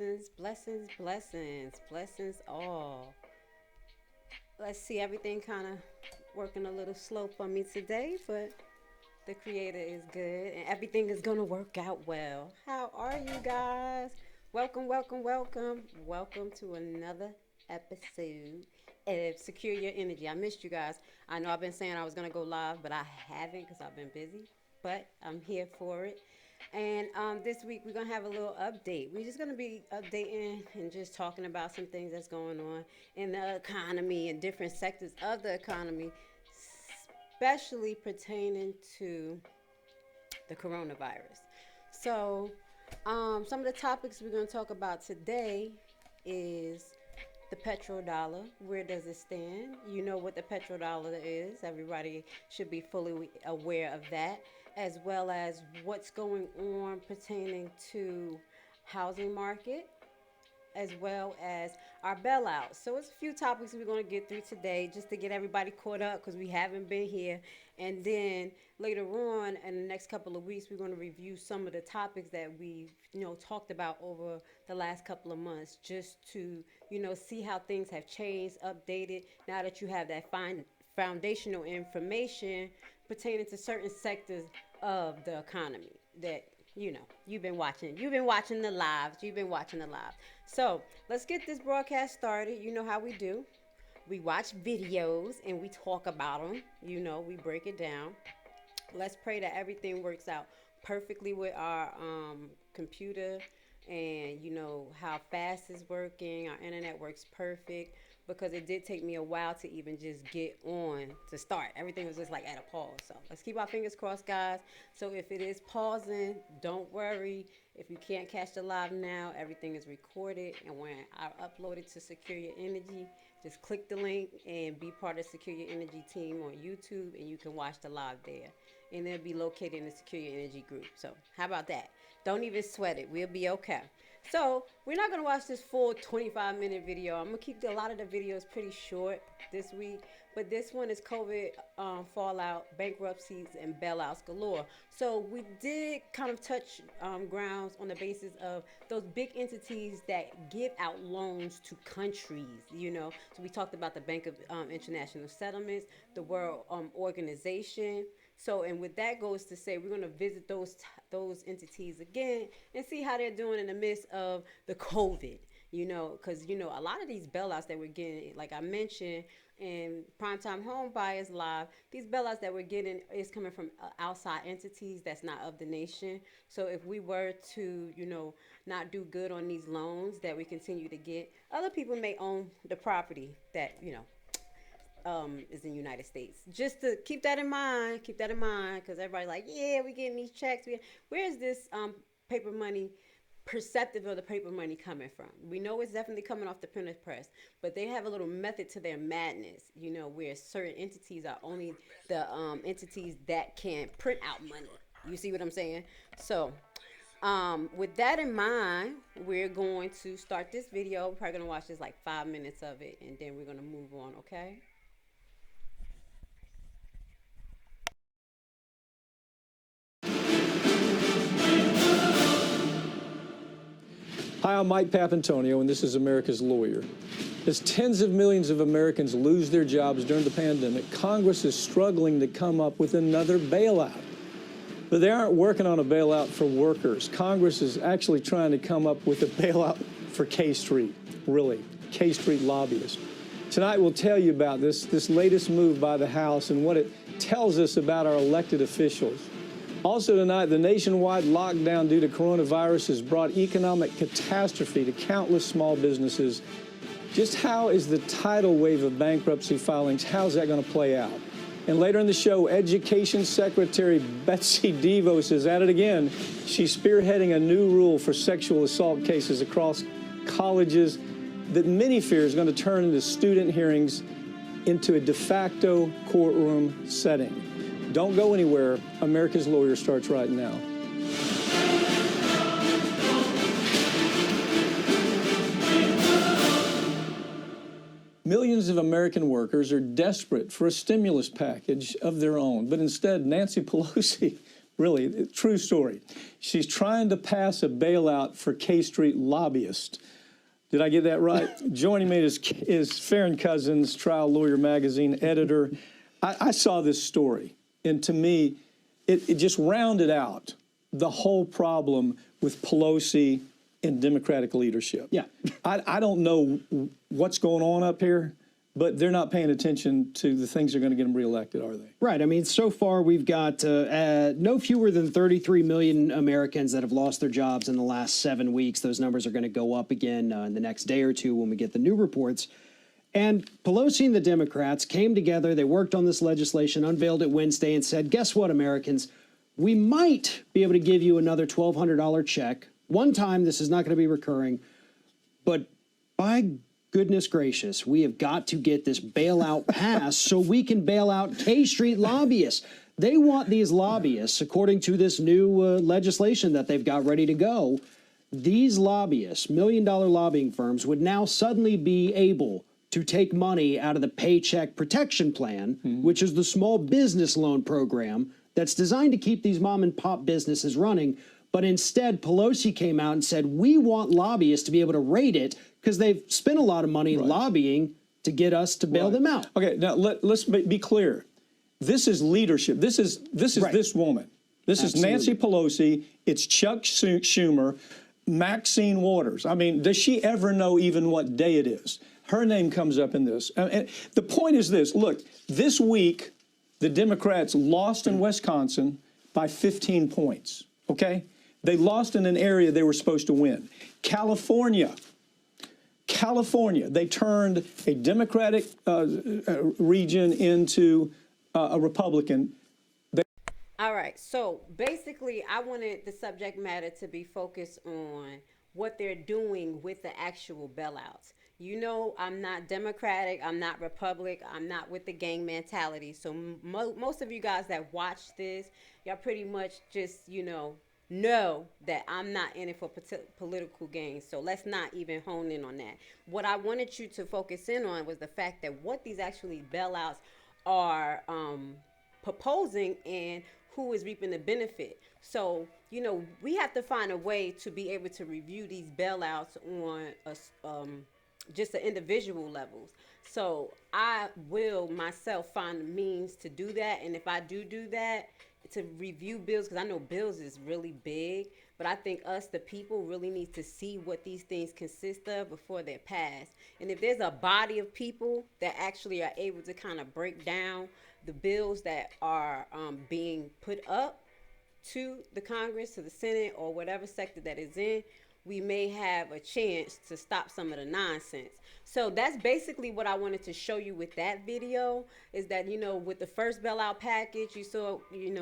Blessings, blessings, blessings, blessings all. Let's see, everything kind of working a little slow for me today, but the Creator is good and everything is going to work out well. How are you guys? Welcome, welcome, welcome. Welcome to another episode of Secure Your Energy. I missed you guys. I know I've been saying I was going to go live, but I haven't because I've been busy. But I'm here for it. And this week we're going to have a little update. We're just going to be updating and just talking about some things that's going on in the economy and different sectors of the economy, especially pertaining to the coronavirus. So some of the topics we're going to talk about today is the petrodollar. Where does it stand? You know what the petrodollar is. Everybody should be fully aware of that, as well as what's going on pertaining to housing market, as well as our bailout. So it's a few topics we're going to get through today just to get everybody caught up because we haven't been here. And then later on in the next couple of weeks, we're going to review some of the topics that we've, talked about over the last couple of months, just to, see how things have changed, updated, now that you have that foundational information pertaining to certain sectors of the economy that you've been watching the lives. So let's get this broadcast started. You know how we do. We watch videos and we talk about them. We break it down. Let's pray that everything works out perfectly with our computer, and how fast it's working. Our internet works perfect, because it did take me a while to even just get on to start. Everything was just like at a pause. So let's keep our fingers crossed, guys. So if it is pausing, don't worry. If you can't catch the live now, everything is recorded. And when I upload it to Secure Your Energy, just click the link and be part of the Secure Your Energy team on YouTube, and you can watch the live there. And it'll be located in the Secure Your Energy group. So how about that? Don't even sweat it. We'll be okay. So we're not going to watch this full 25-minute video. I'm going to keep a lot of the videos pretty short this week. But this one is COVID fallout, bankruptcies, and bailouts galore. So we did kind of touch grounds on the basis of those big entities that give out loans to countries, So we talked about the Bank of International Settlements, the World Organization. So, and with that goes to say, we're going to visit those entities again and see how they're doing in the midst of the COVID, because, a lot of these bailouts that we're getting, like I mentioned in Primetime Home Buyers Live, these bailouts that we're getting is coming from outside entities that's not of the nation. So if we were to, not do good on these loans that we continue to get, other people may own the property that, is in the United States. Just to keep that in mind, because everybody's like, yeah, we're getting these checks. Where's this paper money, perceptive of the paper money coming from? We know it's definitely coming off the printer's press, but they have a little method to their madness, where certain entities are only the entities that can print out money. You see what I'm saying? So with that in mind, we're going to start this video. We're probably going to watch this like 5 minutes of it, and then we're going to move on, okay? Hi, I'm Mike Papantonio, and this is America's Lawyer. As tens of millions of Americans lose their jobs during the pandemic, Congress is struggling to come up with another bailout. But they aren't working on a bailout for workers. Congress is actually trying to come up with a bailout for K Street, really, K Street lobbyists. Tonight we'll tell you about this latest move by the House and what it tells us about our elected officials. Also tonight, the nationwide lockdown due to coronavirus has brought economic catastrophe to countless small businesses. Just how is the tidal wave of bankruptcy filings, how's that going to play out? And later in the show, Education Secretary Betsy DeVos is at it again. She's spearheading a new rule for sexual assault cases across colleges that many fear is going to turn into student hearings into a de facto courtroom setting. Don't go anywhere. America's Lawyer starts right now. Millions of American workers are desperate for a stimulus package of their own, but instead Nancy Pelosi really, true story. She's trying to pass a bailout for K Street lobbyists. Did I get that right? Joining me is Farron Cousins, Trial Lawyer Magazine editor. I saw this story, and to me, it just rounded out the whole problem with Pelosi and Democratic leadership. Yeah. I don't know what's going on up here, but they're not paying attention to the things that are going to get them reelected, are they? Right. I mean, so far we've got no fewer than 33 million Americans that have lost their jobs in the last 7 weeks. Those numbers are going to go up again in the next day or two when we get the new reports. And Pelosi and the Democrats came together. They worked on this legislation, unveiled it Wednesday, and said, guess what, Americans? We might be able to give you another $1,200 check. One time, this is not going to be recurring. But by goodness gracious, we have got to get this bailout passed so we can bail out K Street lobbyists. They want these lobbyists, according to this new legislation that they've got ready to go, these lobbyists, million-dollar lobbying firms, would now suddenly be able to take money out of the Paycheck Protection Plan, which is the small business loan program that's designed to keep these mom-and-pop businesses running. But instead, Pelosi came out and said, we want lobbyists to be able to rate it because they've spent a lot of money lobbying to get us to bail them out. Okay, now let's be clear. This is leadership. This is this woman. This is Nancy Pelosi. It's Chuck Schumer, Maxine Waters. I mean, does she ever know even what day it is? Her name comes up in this. And the point is this. Look, this week, the Democrats lost in Wisconsin by 15 points, okay? They lost in an area they were supposed to win. California, they turned a Democratic region into a Republican. All right, so basically I wanted the subject matter to be focused on what they're doing with the actual bailouts. You know, I'm not Democratic, I'm not Republican, I'm not with the gang mentality. So most of you guys that watch this, y'all pretty much just, know that I'm not in it for political gain. So let's not even hone in on that. What I wanted you to focus in on was the fact that what these actually bailouts are proposing and who is reaping the benefit. So, we have to find a way to be able to review these bailouts on just the individual levels. So I will myself find the means to do that. And if I do that, to review bills, because I know bills is really big, but I think us, the people, really need to see what these things consist of before they're passed. And if there's a body of people that actually are able to kind of break down the bills that are being put up to the Congress, to the Senate, or whatever sector that is in, we may have a chance to stop some of the nonsense. So that's basically what I wanted to show you with that video, is that, with the first bailout package, you saw,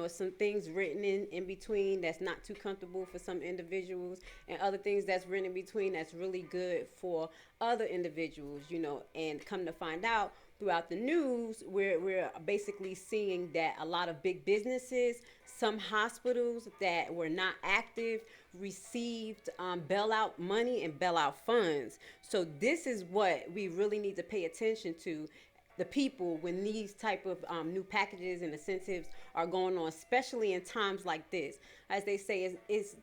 some things written in between that's not too comfortable for some individuals, and other things that's written in between that's really good for other individuals, and come to find out, throughout the news, we're basically seeing that a lot of big businesses, some hospitals that were not active, received bailout money and bailout funds. So this is what we really need to pay attention to, the people, when these type of new packages and incentives are going on, especially in times like this. As they say, it's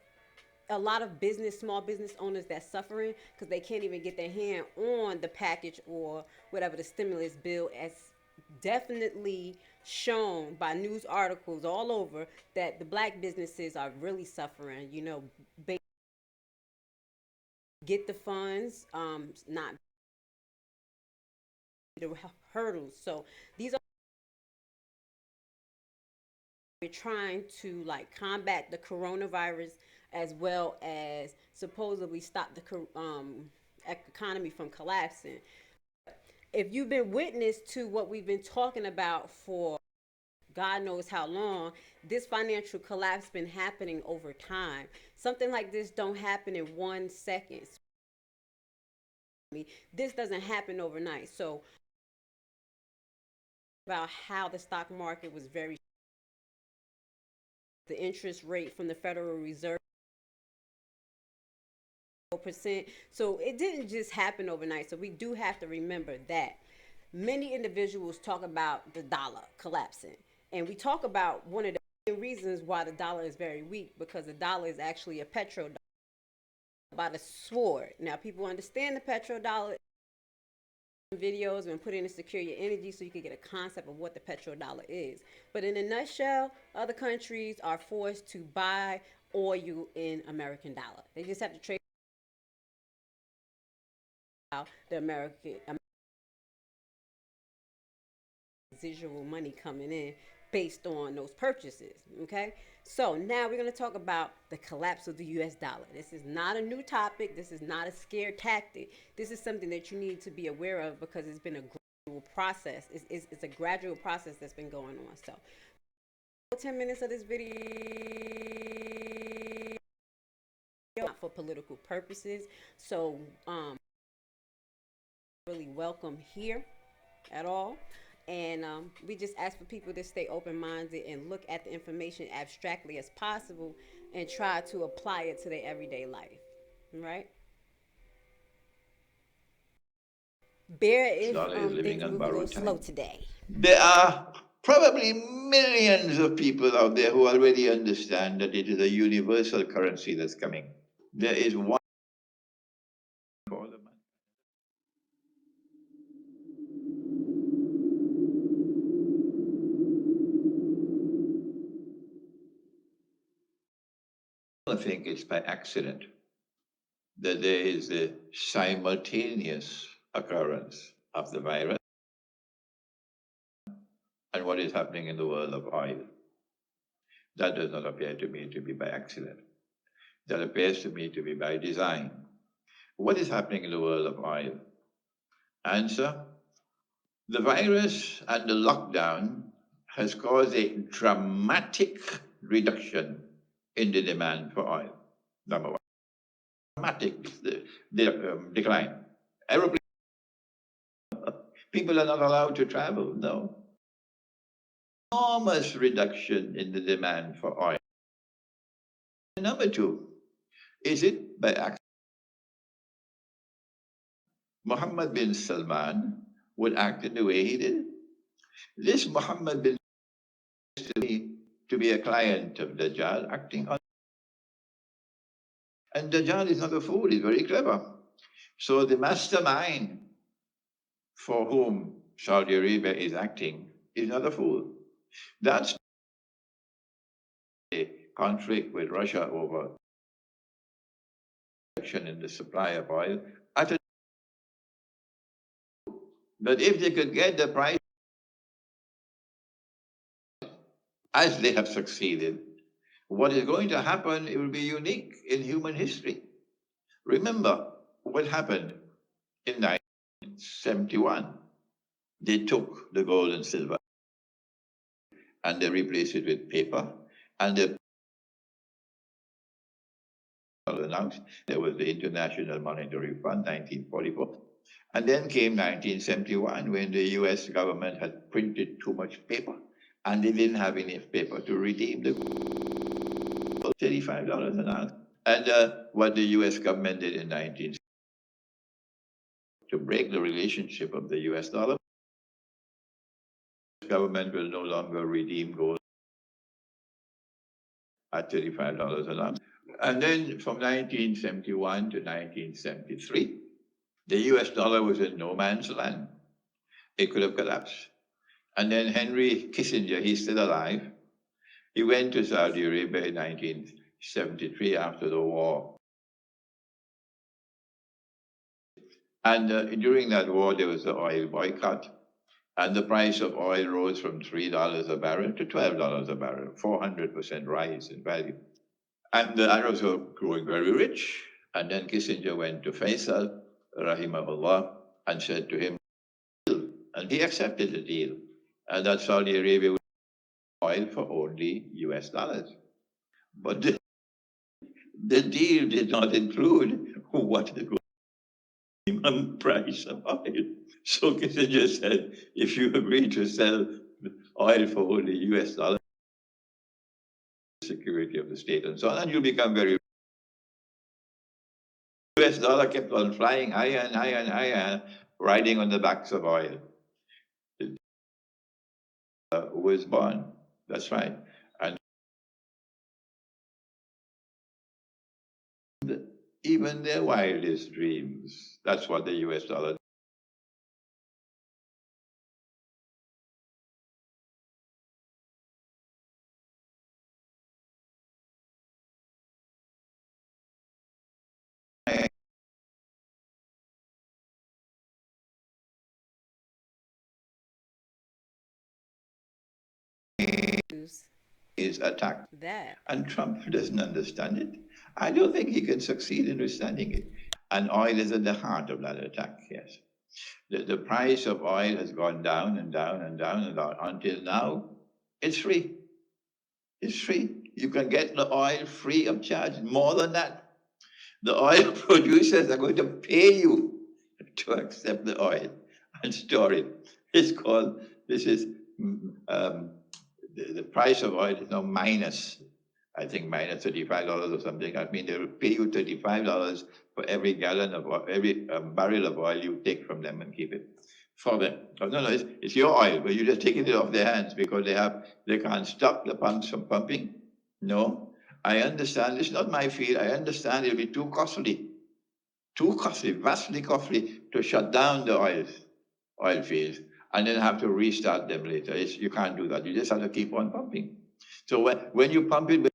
a lot of small business owners that's suffering because they can't even get their hand on the package or whatever the stimulus bill, as definitely shown by news articles all over, that the black businesses are really suffering, get the funds, not the hurdles. So these are, we're trying to combat the coronavirus, as well as supposedly stop the economy from collapsing. If you've been witness to what we've been talking about for God knows how long, this financial collapse been happening over time. Something like this don't happen in 1 second. This doesn't happen overnight. So about how the stock market was the interest rate from the Federal Reserve %. So it didn't just happen overnight. So we do have to remember that. Many individuals talk about the dollar collapsing, and we talk about one of the main reasons why the dollar is very weak, because the dollar is actually a petrodollar by the sword. Now, people understand the petrodollar videos and put in Secure Your Energy so you can get a concept of what the petrodollar is. But in a nutshell, other countries are forced to buy oil in American dollar. They just have to trade out the American residual money coming in based on those purchases. Okay, so now we're going to talk about the collapse of the US dollar. This is not a new topic. This is not a scare tactic. This is something that you need to be aware of because it's been a gradual process. It's a gradual process that's been going on. So 10 minutes of this video not for political purposes, so really welcome here at all. And we just ask for people to stay open-minded and look at the information abstractly as possible and try to apply it to their everyday life, right? Bear if things move a little slow today. There are probably millions of people out there who already understand that it is a universal currency that's coming. There is one for the money. I think it's by accident that there is a simultaneous occurrence of the virus and what is happening in the world of oil. That does not appear to me to be by accident. That appears to me to be by design. What is happening in the world of oil? Answer: the virus and the lockdown has caused a dramatic reduction in the demand for oil. Number one, dramatic decline. Aeroplanes, people are not allowed to travel, no. Enormous reduction in the demand for oil. Number two, is it by accident? Mohammed bin Salman would act in the way he did. This Mohammed bin to be a client of Dajjal acting on. And Dajjal is not a fool, he's very clever. So the mastermind for whom Saudi Arabia is acting is not a fool. That's a conflict with Russia over in the supply of oil. But if they could get the price as they have succeeded, what is going to happen, it will be unique in human history. Remember what happened in 1971. They took the gold and silver and they replaced it with paper, and they announced there was the International Monetary Fund, 1944. And then came 1971 when the US government had printed too much paper and they didn't have enough paper to redeem the $35 an ounce. And what the US government did in 1970 to break the relationship of the US dollar, the government will no longer redeem gold at $35 an ounce. And then from 1971 to 1973, the US dollar was in no man's land. It could have collapsed. And then Henry Kissinger, he's still alive, he went to Saudi Arabia in 1973 after the war. And during that war, there was the oil boycott. And the price of oil rose from $3 a barrel to $12 a barrel, 400% rise in value. And the Arabs were growing very rich. And then Kissinger went to Faisal, rahimahullah, and said to him, and he accepted the deal. And that Saudi Arabia would oil for only US dollars. But the deal did not include what the minimum price of oil. So Kissinger said, if you agree to sell oil for only US dollars, security of the state and so on, and you'll become very US dollar kept on flying higher and higher and higher, riding on the backs of oil. Was born. That's right. And even their wildest dreams. That's what the US dollar is attacked. That. And Trump doesn't understand it. I don't think he can succeed in understanding it. And oil is at the heart of that attack, yes. The price of oil has gone down and down and down and down until now it's free. It's free. You can get the oil free of charge. More than that, the oil producers are going to pay you to accept the oil and store it. It's called, this is, the price of oil is now minus, I think minus $35 or something. I mean, they will pay you $35 for every gallon of oil, every barrel of oil you take from them and keep it for them. Oh, no, it's your oil, but you're just taking it off their hands because they can't stop the pumps from pumping. No, I understand. It's not my field. I understand it'll be too costly, vastly costly to shut down the oil fields and then have to restart them later. You can't do that. You just have to keep on pumping. So when you pump it,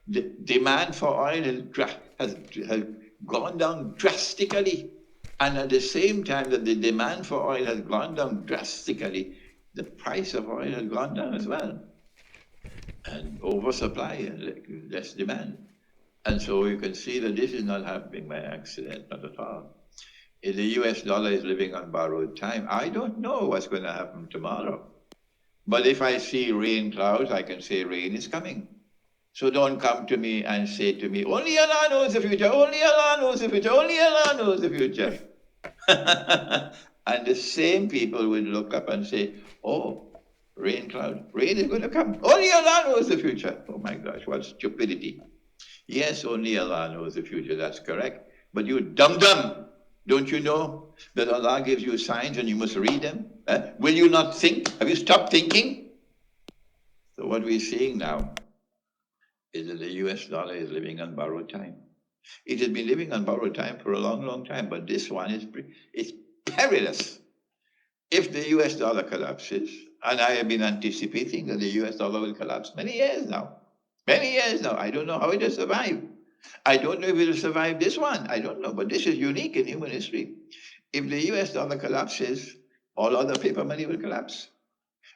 the demand for oil has gone down drastically. And at the same time that the demand for oil has gone down drastically, the price of oil has gone down as well. And oversupply and less demand. And so you can see that this is not happening by accident, not at all. If the US dollar is living on borrowed time, I don't know what's going to happen tomorrow. But if I see rain clouds, I can say rain is coming. So don't come to me and say to me, only Allah knows the future, only Allah knows the future, only Allah knows the future. And the same people would look up and say, oh, rain cloud, rain is going to come. Only Allah knows the future. Oh my gosh, what stupidity. Yes, only Allah knows the future, that's correct. But you dum-dum, don't you know that Allah gives you signs and you must read them? Will you not think? Have you stopped thinking? So what we're seeing now is that the US dollar is living on borrowed time. It has been living on borrowed time for a long, long time, but this one is perilous. If the US dollar collapses, and I have been anticipating that the US dollar will collapse many years now, I don't know how it will survive. I don't know if it will survive this one. I don't know, but this is unique in human history. If the US dollar collapses, all other paper money will collapse.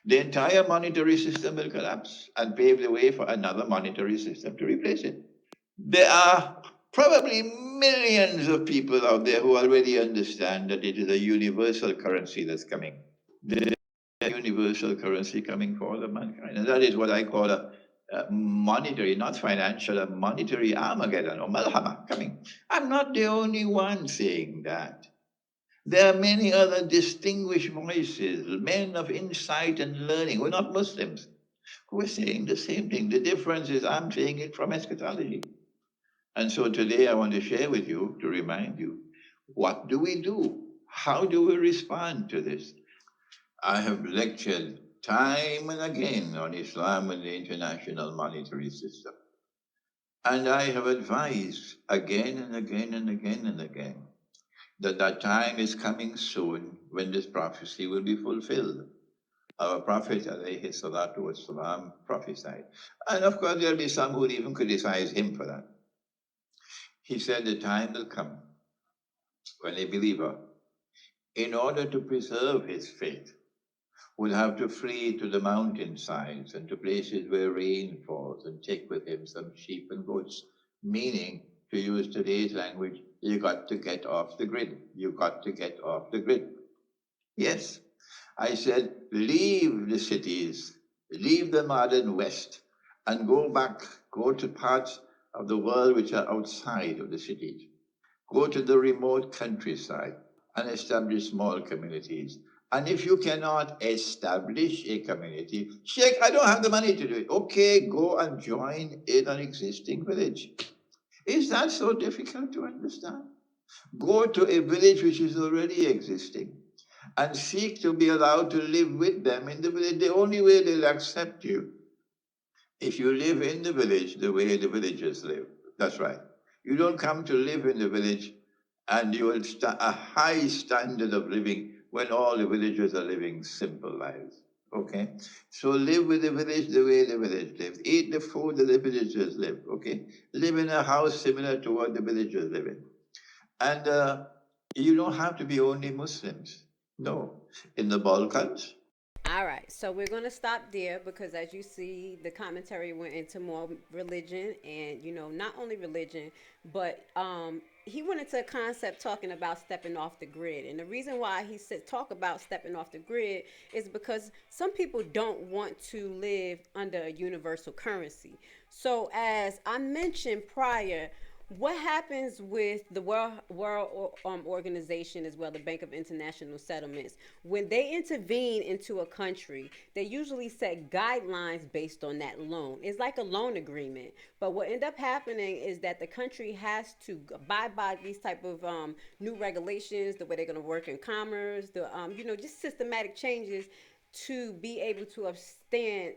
The entire monetary system will collapse and pave the way for another monetary system to replace it. There are probably millions of people out there who already understand that it is a universal currency that's coming. The universal currency coming for all of mankind. And that is what I call a monetary, not financial, a monetary Armageddon or Malhama coming. I'm not the only one saying that. There are many other distinguished voices, men of insight and learning. We're not Muslims. We're saying the same thing. The difference is I'm saying it from eschatology. And so today I want to share with you, to remind you, what do we do? How do we respond to this? I have lectured time and again on Islam and the international monetary system. And I have advised again and again and again and again that that time is coming soon when this prophecy will be fulfilled. Our Prophet alayhi salatu wasalam prophesied. And of course there'll be some who would even criticize him for that. He said the time will come when a believer, in order to preserve his faith, will have to flee to the mountainsides and to places where rain falls and take with him some sheep and goats. Meaning, to use today's language, you got to get off the grid. You got to get off the grid. Yes, I said, leave the cities, leave the modern West, and go back, go to parts of the world which are outside of the cities. Go to the remote countryside and establish small communities. And if you cannot establish a community, Sheikh, I don't have the money to do it. Okay, go and join in an existing village. Is that so difficult to understand? Go to a village which is already existing and seek to be allowed to live with them in the village. The only way they'll accept you, if you live in the village the way the villagers live. That's right. You don't come to live in the village and you will a high standard of living when all the villagers are living simple lives. Okay? So live with the village the way the village lives. Eat the food that the villagers live. Okay? Live in a house similar to what the villagers live in. And you don't have to be only Muslims. No. In the Balkans, All right, so we're going to stop there because, as you see, the commentary went into more religion and, not only religion, but he went into a concept talking about stepping off the grid. And the reason why he said talk about stepping off the grid is because some people don't want to live under a universal currency. So, as I mentioned prior, what happens with the World Organization as well, the Bank of International Settlements, when they intervene into a country, they usually set guidelines based on that loan. It's like a loan agreement. But what ends up happening is that the country has to abide by these type of new regulations, the way they're going to work in commerce, just systematic changes to be able to withstand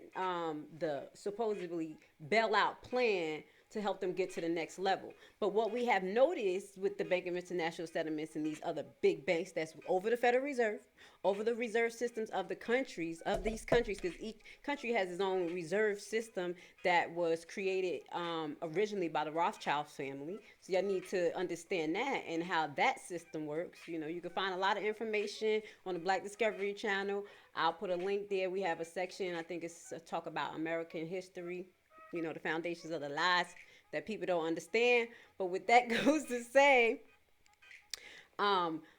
the supposedly bailout plan to help them get to the next level. But what we have noticed with the Bank of International Settlements and these other big banks that's over the Federal Reserve, over the reserve systems of these countries, because each country has its own reserve system that was created originally by the Rothschild family. So you need to understand that and how that system works. You can find a lot of information on the Black Discovery Channel. I'll put a link there. We have a section, I think it's a talk about American history, the foundations of the lies that people don't understand. But with that goes to say,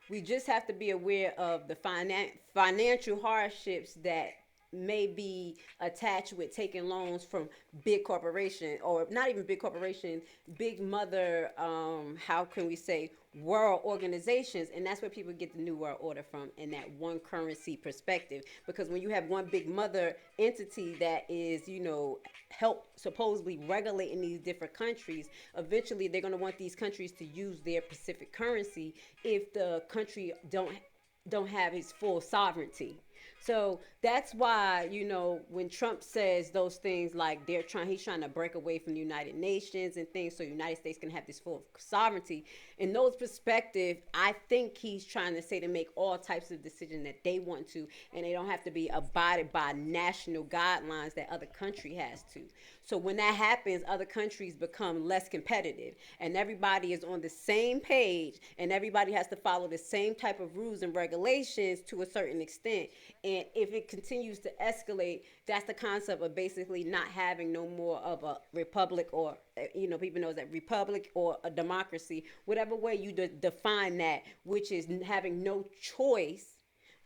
we just have to be aware of the financial hardships that may be attached with taking loans from big corporation, or not even big corporation, big mother, how can we say, world organizations. And that's where people get the new world order from, in that one currency perspective. Because when you have one big mother entity that is, you know, help supposedly regulating these different countries, eventually they're going to want these countries to use their specific currency if the country don't have its full sovereignty. So that's why, you know, when Trump says those things like he's trying to break away from the United Nations and things so the United States can have this full sovereignty, in those perspective, I think he's trying to say to make all types of decisions that they want to, and they don't have to be abided by national guidelines that other country has to. So when that happens, other countries become less competitive, and everybody is on the same page, and everybody has to follow the same type of rules and regulations to a certain extent. And if it continues to escalate, that's the concept of basically not having no more of a republic, or, you know, people know that republic or a democracy, whatever way you define that, which is having no choice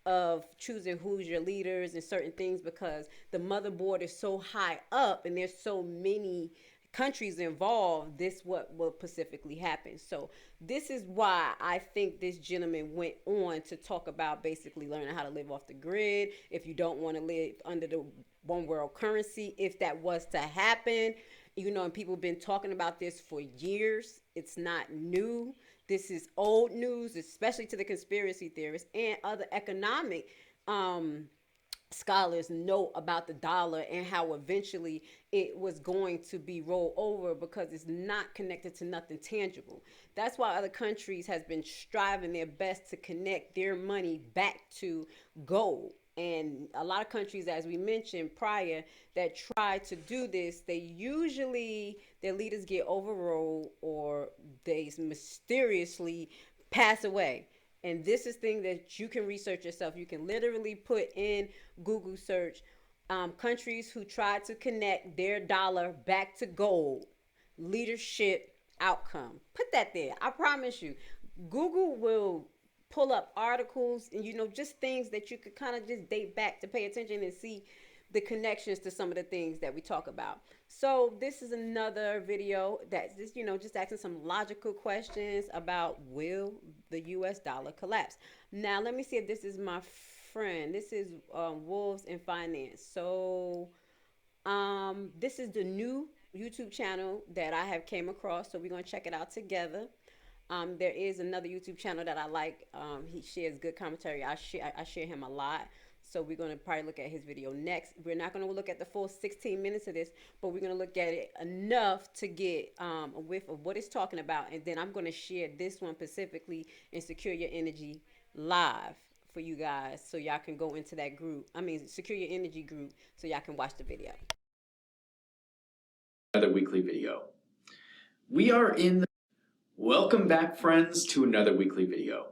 of choosing who's your leaders and certain things, because the motherboard is so high up and there's so many countries involved. This what will specifically happen. So this is why I think this gentleman went on to talk about basically learning how to live off the grid if you don't want to live under the one world currency, if that was to happen. You know, and people have been talking about this for years. It's not new. This is old news, especially to the conspiracy theorists and other economic scholars know about the dollar and how eventually it was going to be rolled over because it's not connected to nothing tangible. That's why other countries has been striving their best to connect their money back to gold. And a lot of countries, as we mentioned prior, that try to do this, their leaders get overruled or they mysteriously pass away. And this is thing that you can research yourself. You can literally put in Google search countries who try to connect their dollar back to gold, leadership outcome. Put that there. I promise you, Google will pull up articles and, you know, just things that you could kind of just date back to pay attention and see the connections to some of the things that we talk about. So this is another video that's just, you know, just asking some logical questions about, will the US dollar collapse? Now, let me see if this is my friend. This is Wolves in Finance. So this is the new YouTube channel that I have came across. So we're going to check it out together. There is another YouTube channel that I like. He shares good commentary. I share him a lot. So we're going to probably look at his video next. We're not going to look at the full 16 minutes of this, but we're going to look at it enough to get a whiff of what it's talking about. And then I'm going to share this one specifically in Secure Your Energy live for you guys, so y'all can go into that group. I mean, Secure Your Energy group, so y'all can watch the video. Another weekly video. Welcome back, friends, to another weekly video.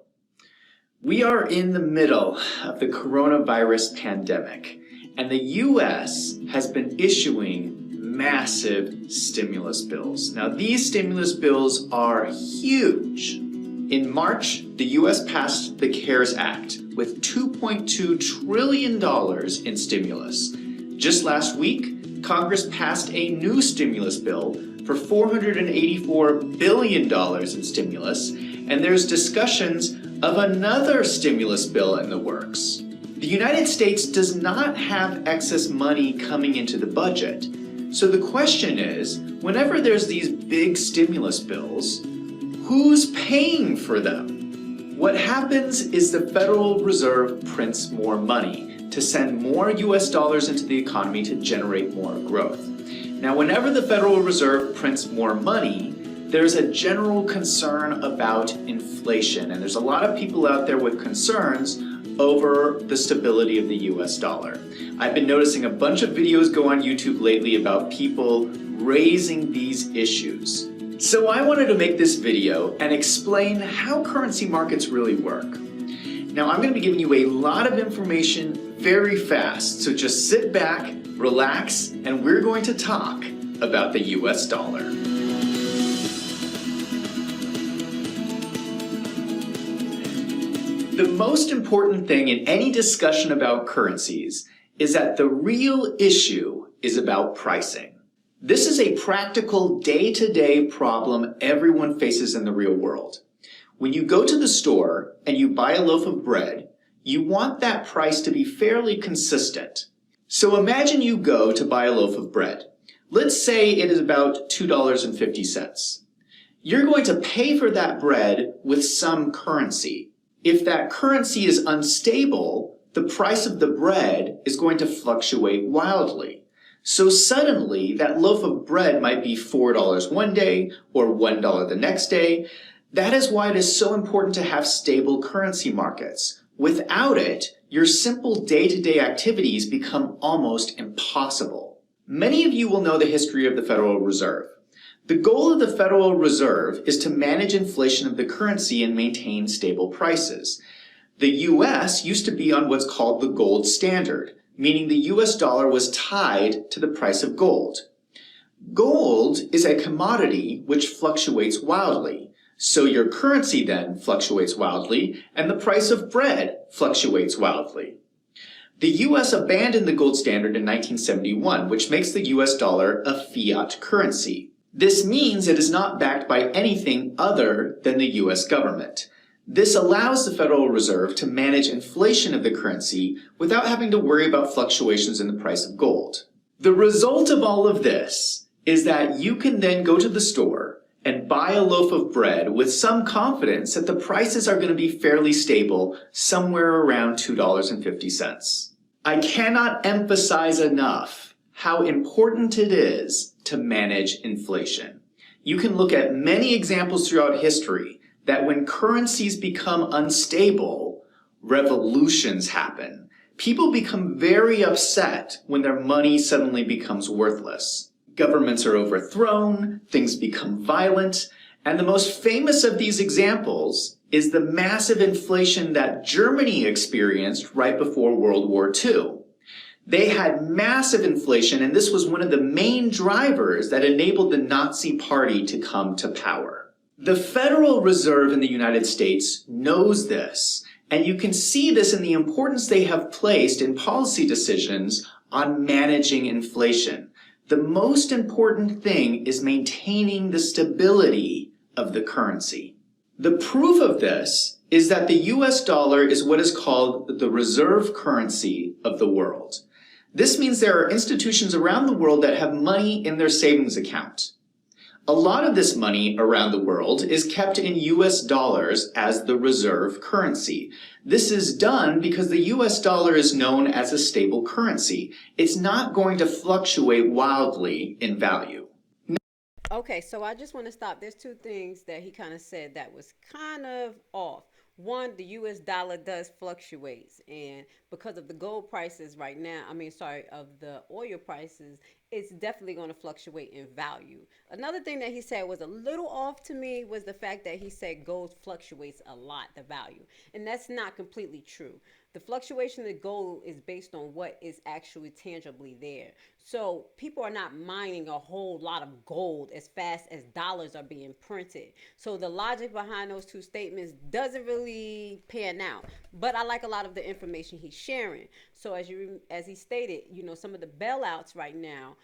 We are in the middle of the coronavirus pandemic, and the US has been issuing massive stimulus bills. Now, these stimulus bills are huge. In March, the US passed the CARES Act with $2.2 trillion in stimulus. Just last week, Congress passed a new stimulus bill for $484 billion in stimulus, and there's discussions of another stimulus bill in the works. The United States does not have excess money coming into the budget. So the question is, whenever there's these big stimulus bills, who's paying for them? What happens is the Federal Reserve prints more money to send more US dollars into the economy to generate more growth. Now, whenever the Federal Reserve prints more money, there's a general concern about inflation, and there's a lot of people out there with concerns over the stability of the US dollar. I've been noticing a bunch of videos go on YouTube lately about people raising these issues. So I wanted to make this video and explain how currency markets really work. Now, I'm going to be giving you a lot of information very fast, so just sit back, relax, and we're going to talk about the US dollar. The most important thing in any discussion about currencies is that the real issue is about pricing. This is a practical day-to-day problem everyone faces in the real world. When you go to the store and you buy a loaf of bread, you want that price to be fairly consistent. So imagine you go to buy a loaf of bread. Let's say it is about $2.50. You're going to pay for that bread with some currency. If that currency is unstable, the price of the bread is going to fluctuate wildly. So suddenly, that loaf of bread might be $4 one day or $1 the next day. That is why it is so important to have stable currency markets. Without it, your simple day-to-day activities become almost impossible. Many of you will know the history of the Federal Reserve. The goal of the Federal Reserve is to manage inflation of the currency and maintain stable prices. The US used to be on what's called the gold standard, meaning the US dollar was tied to the price of gold. Gold is a commodity which fluctuates wildly. So your currency then fluctuates wildly, and the price of bread fluctuates wildly. The US abandoned the gold standard in 1971, which makes the US dollar a fiat currency. This means it is not backed by anything other than the US government. This allows the Federal Reserve to manage inflation of the currency without having to worry about fluctuations in the price of gold. The result of all of this is that you can then go to the store and buy a loaf of bread with some confidence that the prices are going to be fairly stable, somewhere around $2.50. I cannot emphasize enough how important it is to manage inflation. You can look at many examples throughout history that when currencies become unstable, revolutions happen. People become very upset when their money suddenly becomes worthless. Governments are overthrown, things become violent, and the most famous of these examples is the massive inflation that Germany experienced right before World War II. They had massive inflation, and this was one of the main drivers that enabled the Nazi Party to come to power. The Federal Reserve in the United States knows this, and you can see this in the importance they have placed in policy decisions on managing inflation. The most important thing is maintaining the stability of the currency. The proof of this is that the US dollar is what is called the reserve currency of the world. This means there are institutions around the world that have money in their savings account. A lot of this money around the world is kept in US dollars as the reserve currency. This is done because the US dollar is known as a stable currency. It's not going to fluctuate wildly in value. Okay, so I just want to stop. There's two things that he kind of said that was kind of off. One, the US dollar does fluctuates, and because of the gold prices right now, of the oil prices, it's definitely going to fluctuate in value. Another thing that he said was a little off to me was the fact that he said gold fluctuates a lot, the value, and that's not completely true. The fluctuation of gold is based on what is actually tangibly there. So people are not mining a whole lot of gold as fast as dollars are being printed. So the logic behind those two statements doesn't really pan out. But I like a lot of the information he's sharing. So as he stated, some of the bailouts right now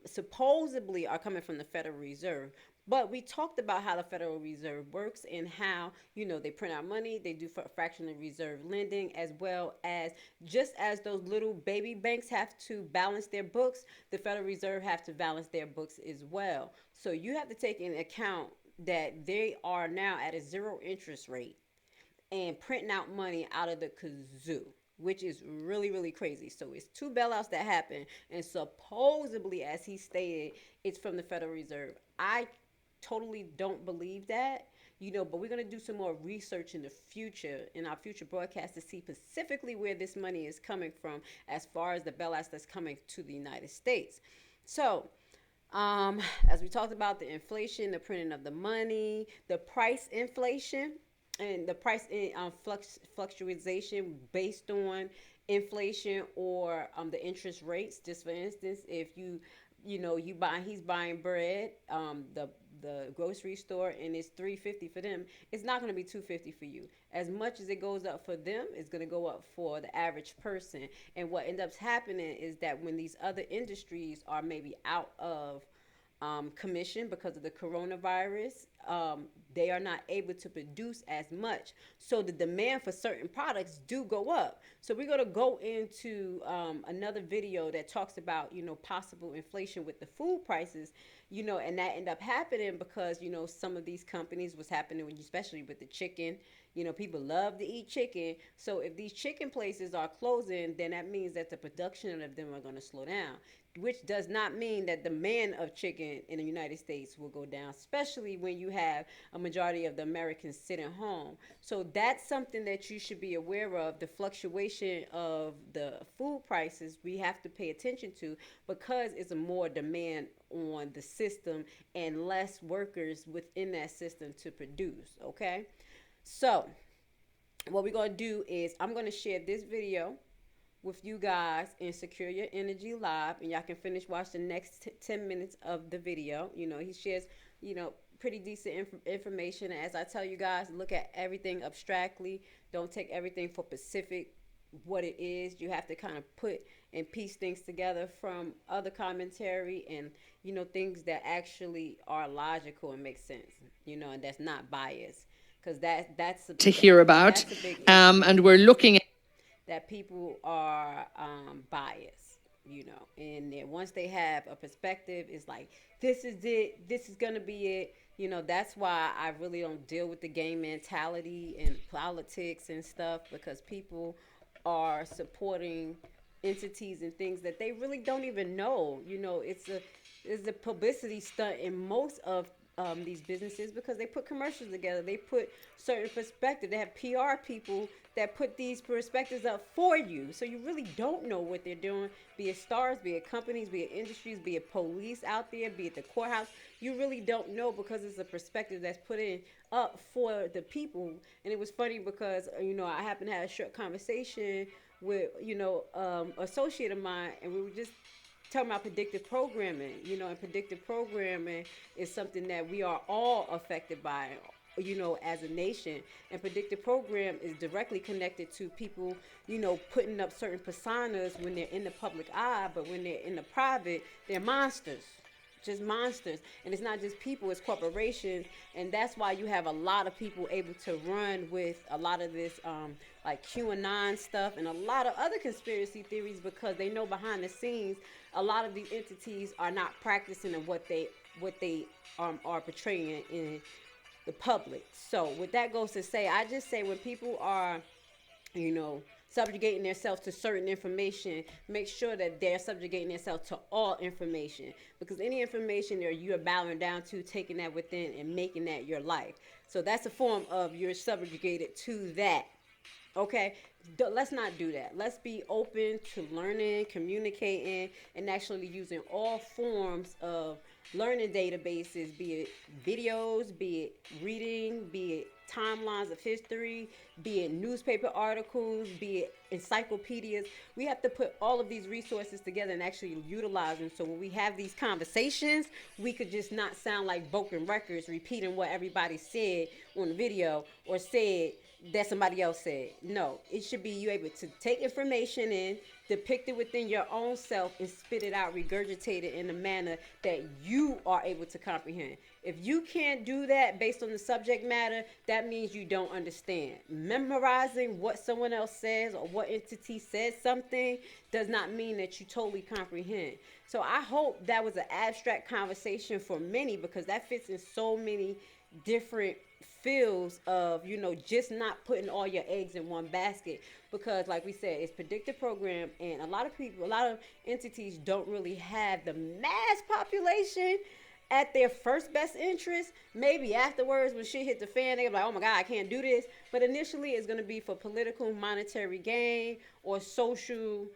supposedly are coming from the Federal Reserve. But we talked about how the Federal Reserve works and how, they print out money, they do fractional reserve lending, as well as just as those little baby banks have to balance their books, the Federal Reserve have to balance their books as well. So you have to take into account that they are now at a zero interest rate and printing out money out of the kazoo, which is really, really crazy. So it's two bailouts that happen, and supposedly, as he stated, it's from the Federal Reserve. I totally don't believe that, but we're going to do some more research in the future, in our future broadcast, to see specifically where this money is coming from as far as the bailouts that's coming to the United States. So, as we talked about the inflation, the printing of the money, the price inflation, and the price fluctuation based on inflation or the interest rates. Just for instance, if he's buying bread, the grocery store and it's $3.50 for them, it's not going to be $2.50 for you. As much as it goes up for them, it's going to go up for the average person. And what ends up happening is that when these other industries are maybe out of commission because of the coronavirus, they are not able to produce as much. So the demand for certain products do go up. So we're going to go into another video that talks about, possible inflation with the food prices, and that end up happening because, some of these companies was happening, especially with the chicken. People love to eat chicken. So if these chicken places are closing, then that means that the production of them are going to slow down, which does not mean that demand of chicken in the United States will go down, especially when you have a majority of the Americans sitting home. So that's something that you should be aware of. The fluctuation of the food prices, we have to pay attention to because it's a more demand on the system and less workers within that system to produce, okay? So what we're going to do is I'm going to share this video with you guys in Secure Your Energy Live, and y'all can finish watch the next 10 minutes of the video. He shares, pretty decent information. As I tell you guys, look at everything abstractly. Don't take everything for specific what it is. You have to kind of put and piece things together from other commentary and, things that actually are logical and make sense, and that's not biased. Because that's to hear about. That's a big And we're looking at that people are biased, and then once they have a perspective, it's like, this is it, this is gonna be it. That's why I really don't deal with the game mentality and politics and stuff, because people are supporting entities and things that they really don't even know. It's a publicity stunt in most of these businesses, because they put commercials together, they put certain perspective, they have PR people that put these perspectives up for you, so you really don't know what they're doing, be it stars, be it companies, be it industries, be it police out there, be it the courthouse. You really don't know, because it's a perspective that's put in up for the people. And it was funny because I happened to have a short conversation with associate of mine, and we were just talking about predictive programming, and predictive programming is something that we are all affected by, as a nation. And predictive program is directly connected to people, putting up certain personas when they're in the public eye, but when they're in the private, they're monsters. Just monsters. And it's not just people, it's corporations. And that's why you have a lot of people able to run with a lot of this like QAnon stuff and a lot of other conspiracy theories, because they know behind the scenes a lot of these entities are not practicing in what they are portraying in the public. So with that goes to say, I just say when people are subjugating themselves to certain information, make sure that they're subjugating themselves to all information, because any information that you're bowing down to, taking that within and making that your life. So that's a form of you're subjugated to that. Okay, let's not do that. Let's be open to learning, communicating, and actually using all forms of learning databases, be it videos, be it reading, be it timelines of history, be it newspaper articles, be it encyclopedias. We have to put all of these resources together and actually utilize them, so when we have these conversations, we could just not sound like broken records repeating what everybody said on the video or said that somebody else said. No, it should be you able to take information in, depict it within your own self, and spit it out, regurgitate it in a manner that you are able to comprehend. If you can't do that based on the subject matter, that means you don't understand. Memorizing what someone else says or what entity says something does not mean that you totally comprehend. So I hope that was an abstract conversation for many, because that fits in so many different fields of just not putting all your eggs in one basket, because like we said, it's predictive program, and a lot of entities don't really have the mass population at their first best interest. Maybe afterwards, when shit hit the fan, they're like, oh my God, I can't do this. But initially it's going to be for political, monetary gain, or social,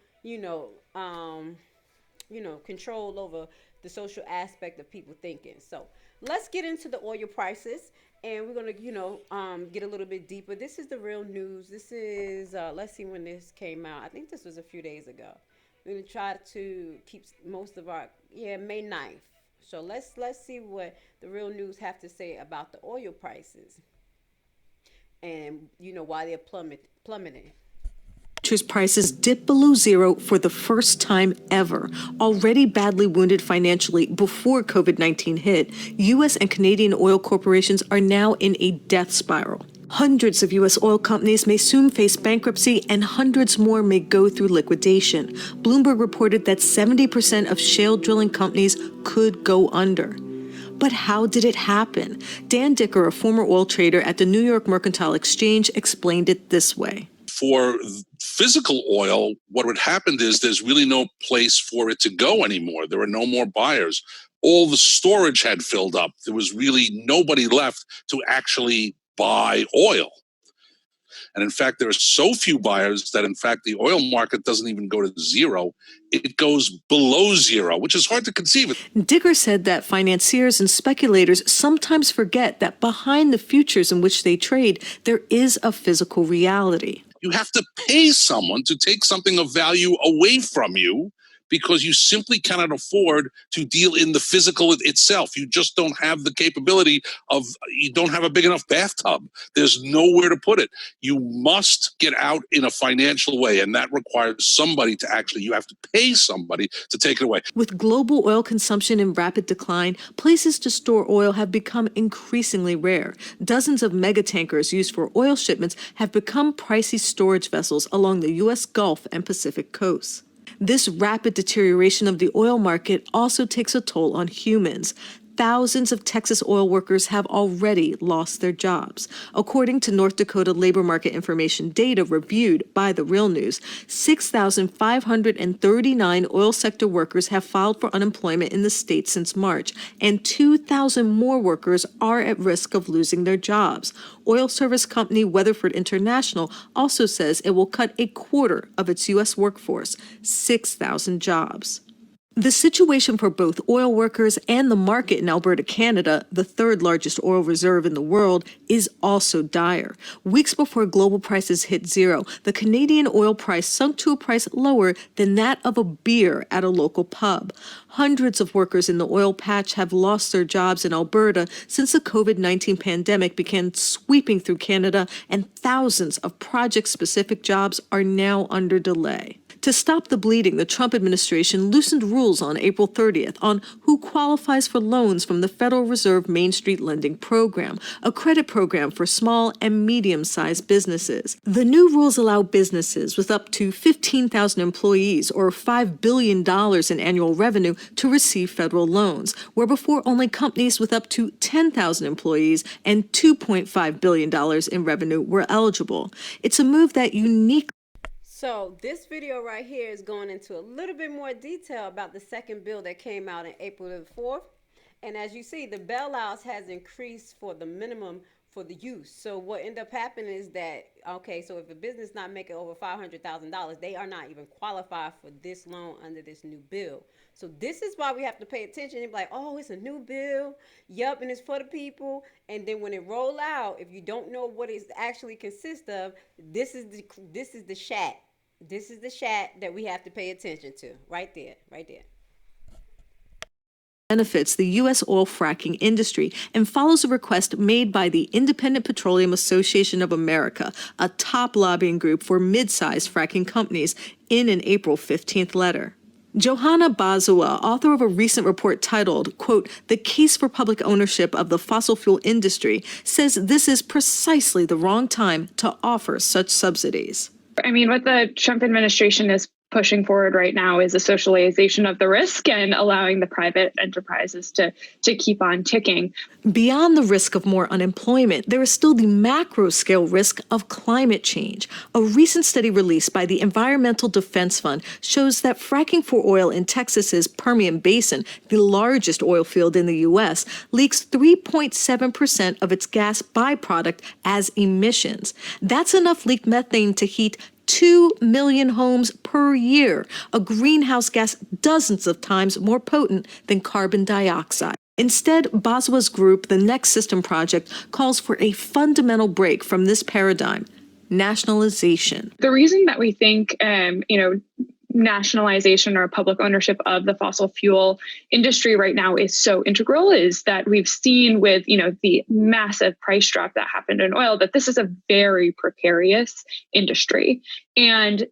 control over the social aspect of people thinking. So let's get into the oil prices, and we're going to, get a little bit deeper. This is the real news. This is, let's see when this came out. I think this was a few days ago. We're going to try to keep most of our, May 9th. So let's see what the real news have to say about the oil prices, and why they're plummeting. Futures prices dipped below zero for the first time ever. Already badly wounded financially before COVID-19 hit, U.S. and Canadian oil corporations are now in a death spiral. Hundreds of U.S. oil companies may soon face bankruptcy, and hundreds more may go through liquidation. Bloomberg reported that 70% of shale drilling companies could go under. But how did it happen? Dan Dicker, a former oil trader at the New York Mercantile Exchange, explained it this way. For physical oil, what would happen is there's really no place for it to go anymore. There are no more buyers. All the storage had filled up. There was really nobody left to actually buy oil. And in fact, there are so few buyers that, in fact, the oil market doesn't even go to zero. It goes below zero, which is hard to conceive. Dicker said that financiers and speculators sometimes forget that behind the futures in which they trade, there is a physical reality. You have to pay someone to take something of value away from you because you simply cannot afford to deal in the physical itself. You just don't have the capability of, you don't have a big enough bathtub. There's nowhere to put it. You must get out in a financial way, and that requires somebody to actually, you have to pay somebody to take it away. With global oil consumption in rapid decline, places to store oil have become increasingly rare. Dozens of mega tankers used for oil shipments have become pricey storage vessels along the U.S. Gulf and Pacific coasts. This rapid deterioration of the oil market also takes a toll on humans. Thousands of Texas oil workers have already lost their jobs. According to North Dakota labor market information data reviewed by The Real News, 6,539 oil sector workers have filed for unemployment in the state since March, and 2,000 more workers are at risk of losing their jobs. Oil service company Weatherford International also says it will cut a quarter of its U.S. workforce, 6,000 jobs. The situation for both oil workers and the market in Alberta, Canada, the third largest oil reserve in the world, is also dire. Weeks before global prices hit zero, the Canadian oil price sunk to a price lower than that of a beer at a local pub. Hundreds of workers in the oil patch have lost their jobs in Alberta since the COVID-19 pandemic began sweeping through Canada, and thousands of project-specific jobs are now under delay. To stop the bleeding, the Trump administration loosened rules on April 30th on who qualifies for loans from the Federal Reserve Main Street Lending Program, a credit program for small and medium-sized businesses. The new rules allow businesses with up to 15,000 employees or $5 billion in annual revenue to receive federal loans, where before only companies with up to 10,000 employees and $2.5 billion in revenue were eligible. It's a move that uniquely. So this video right here is going into a little bit more detail about the second bill that came out in April the 4th. And as you see, the bailouts has increased for the minimum for the use. So what ended up happening is that, okay, so if a business not making over $500,000, they are not even qualified for this loan under this new bill. So this is why we have to pay attention. You're like, oh, it's a new bill. Yup, and it's for the people. And then when it roll out, if you don't know what it actually consists of, this is the shat. This is the shat that we have to pay attention to. Right there, right there. Benefits the U.S. oil fracking industry and follows a request made by the Independent Petroleum Association of America, a top lobbying group for mid-sized fracking companies, in an April 15th letter. Johanna Bazua, author of a recent report titled, quote, "The Case for Public Ownership of the Fossil Fuel Industry," says this is precisely the wrong time to offer such subsidies. I mean, what the Trump administration is pushing forward right now is a socialization of the risk and allowing the private enterprises to keep on ticking. Beyond the risk of more unemployment, there is still the macro scale risk of climate change. A recent study released by the Environmental Defense Fund shows that fracking for oil in Texas's Permian Basin, the largest oil field in the U.S., leaks 3.7% of its gas byproduct as emissions. That's enough leaked methane to heat 2 million homes per year, a greenhouse gas dozens of times more potent than carbon dioxide. Instead, Boswa's group, the Next System Project, calls for a fundamental break from this paradigm: nationalization. The reason that we think, nationalization or public ownership of the fossil fuel industry right now is so integral is that we've seen with, the massive price drop that happened in oil, that this is a very precarious industry. And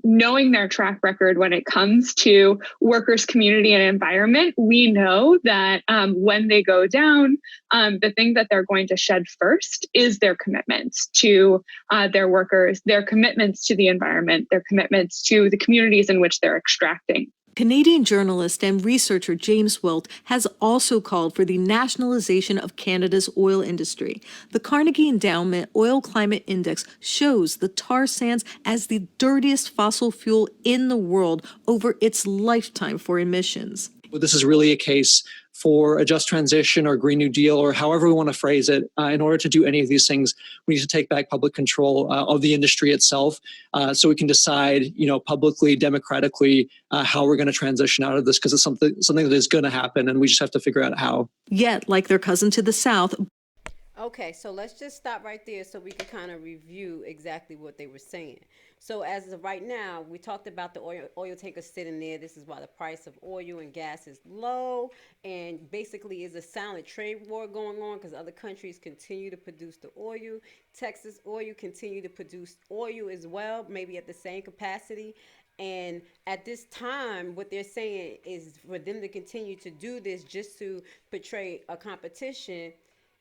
knowing their track record when it comes to workers, community, and environment, we know that when they go down, the thing that they're going to shed first is their commitments to their workers, their commitments to the environment, their commitments to the communities in which they're extracting. Canadian journalist and researcher James Wilt has also called for the nationalization of Canada's oil industry. The Carnegie Endowment Oil Climate Index shows the tar sands as the dirtiest fossil fuel in the world over its lifetime for emissions. This is really a case for a just transition or Green New Deal, or however we want to phrase it. In order to do any of these things, we need to take back public control of the industry itself, so we can decide, publicly, democratically, how we're going to transition out of this, because it's something that is going to happen, and we just have to figure out how. Yet, like their cousin to the south. Okay, so let's just stop right there so we can kind of review exactly what they were saying. So as of right now, we talked about the oil tankers sitting there. This is why the price of oil and gas is low, and basically is a silent trade war going on because other countries continue to produce the oil. Texas Oil continue to produce oil as well, maybe at the same capacity. And at this time, what they're saying is for them to continue to do this just to portray a competition.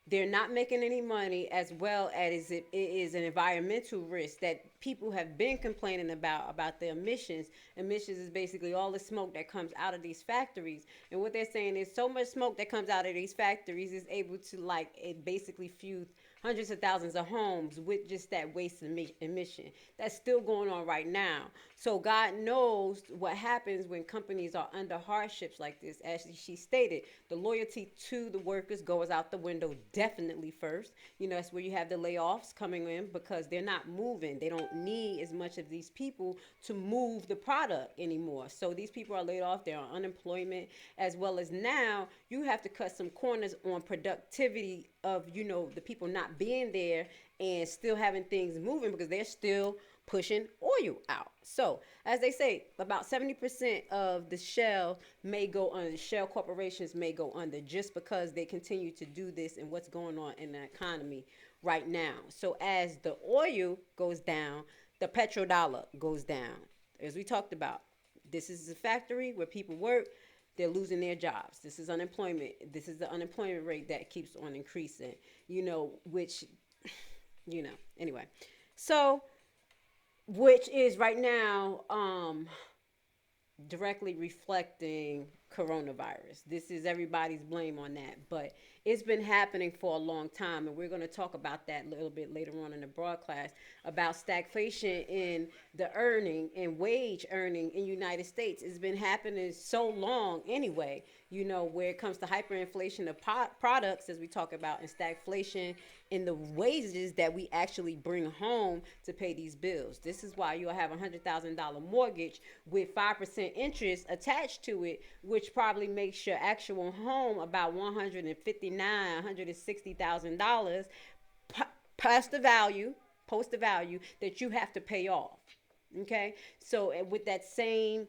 They're not making any money, as well as it is an environmental risk that people have been complaining about the emissions. Emissions is basically all the smoke that comes out of these factories. And what they're saying is so much smoke that comes out of these factories is able to it basically fuse hundreds of thousands of homes with just that waste emission. That's still going on right now. So God knows what happens when companies are under hardships like this. As she stated, the loyalty to the workers goes out the window definitely first. That's where you have the layoffs coming in because they're not moving. They don't need as much of these people to move the product anymore. So these people are laid off. They're on unemployment, as well as now you have to cut some corners on productivity of, the people not being there and still having things moving because they're still pushing oil out. So as they say, about 70% of the shell may go under, shell corporations may go under just because they continue to do this and what's going on in the economy right now. So as the oil goes down, the petrodollar goes down. As we talked about, this is a factory where people work. They're losing their jobs. This is unemployment. This is the unemployment rate that keeps on increasing, which, anyway. So, which is right now directly reflecting coronavirus. This is everybody's blame on that, but it's been happening for a long time, and we're going to talk about that a little bit later on in the broadcast about stagflation in the earning and wage earning in the United States. It's been happening so long anyway, where it comes to hyperinflation of products, as we talk about, and stagflation in the wages that we actually bring home to pay these bills. This is why you'll have $100,000 mortgage with 5% interest attached to it, which probably makes your actual home about $160,000 post the value that you have to pay off. Okay, so with that same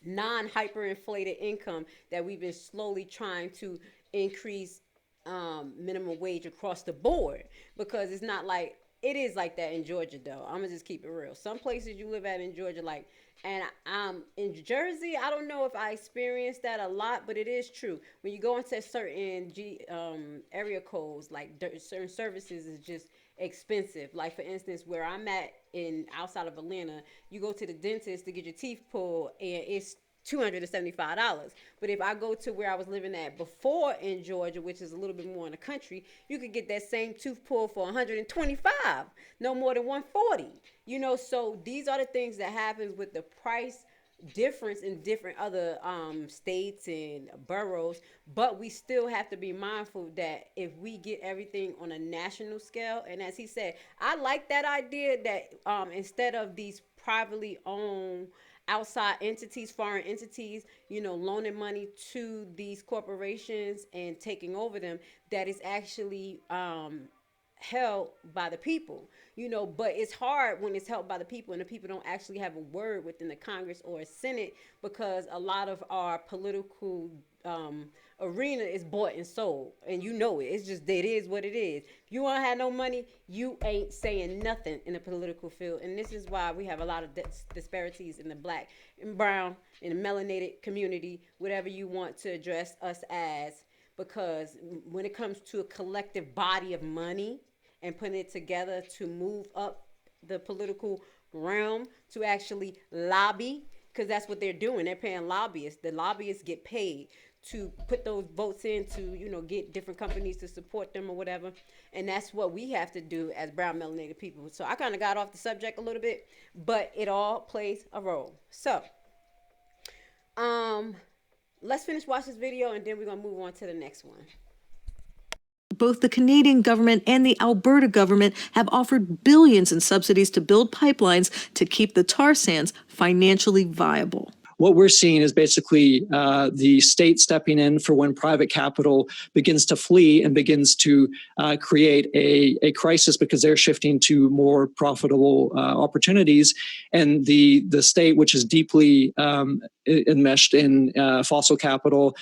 non-hyperinflated income that we've been slowly trying to increase minimum wage across the board, because it's not like it is like that in Georgia though. I'm gonna just keep it real. Some places you live at in Georgia, and in Jersey, I don't know if I experienced that a lot, but it is true. When you go into certain area codes, certain services is just expensive. Like for instance, where I'm at outside of Atlanta, you go to the dentist to get your teeth pulled, and it's $275. But if I go to where I was living at before in Georgia, which is a little bit more in the country, you could get that same tooth pulled for $125, no more than $140. So these are the things that happens with the price difference in different other states and boroughs. But we still have to be mindful that if we get everything on a national scale, and as he said, I like that idea that instead of these privately owned outside entities, foreign entities, loaning money to these corporations and taking over them, that is actually held by the people, but it's hard when it's held by the people and the people don't actually have a word within the Congress or a Senate, because a lot of our political arena is bought and sold, and it's just, it is what it is. If you don't have no money, you ain't saying nothing in the political field. And this is why we have a lot of disparities in the black and brown and the melanated community, whatever you want to address us as, because when it comes to a collective body of money and putting it together to move up the political realm to actually lobby, because that's what they're doing. They're paying lobbyists. The lobbyists get paid to put those votes in to, get different companies to support them or whatever. And that's what we have to do as brown melanated people. So I kind of got off the subject a little bit, but it all plays a role. So, let's finish watching this video and then we're going to move on to the next one. Both the Canadian government and the Alberta government have offered billions in subsidies to build pipelines to keep the tar sands financially viable. What we're seeing is basically the state stepping in for when private capital begins to flee and begins to create a crisis because they're shifting to more profitable opportunities. And the state, which is deeply enmeshed in fossil capital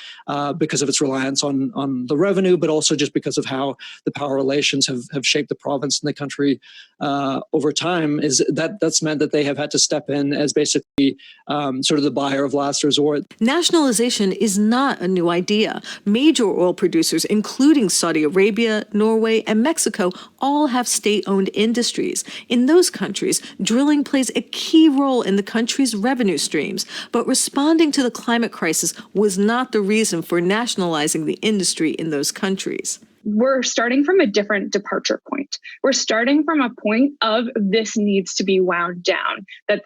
because of its reliance on the revenue, but also just because of how the power relations have shaped the province and the country over time, that's meant that they have had to step in as basically sort of the buyer of last resort. Nationalization is not a new idea. Major oil producers, including Saudi Arabia, Norway, and Mexico, all have state-owned industries. In those countries, drilling plays a key role in the country's revenue streams, but responding to the climate crisis was not the reason for nationalizing the industry in those countries. We're starting from a different departure point. We're starting from a point of this needs to be wound down, that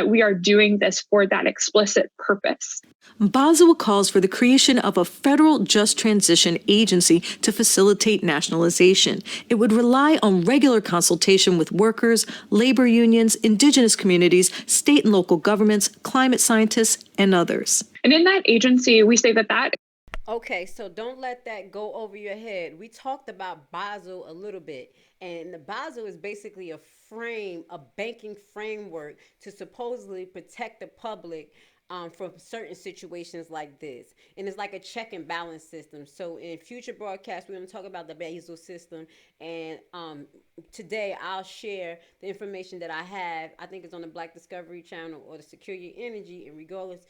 we are doing this for that explicit purpose. Basel calls for the creation of a federal just transition agency to facilitate nationalization. It would rely on regular consultation with workers, labor unions, indigenous communities, state and local governments, climate scientists, and others. And in that agency, we say that Okay, so don't let that go over your head. We talked about Basel a little bit, and the Basel is basically a banking framework to supposedly protect the public from certain situations like this. And it's like a check and balance system. So in future broadcasts, we're going to talk about the Basel system. And today I'll share the information that I have. I think it's on the Black Discovery channel or the Secure Your Energy in regards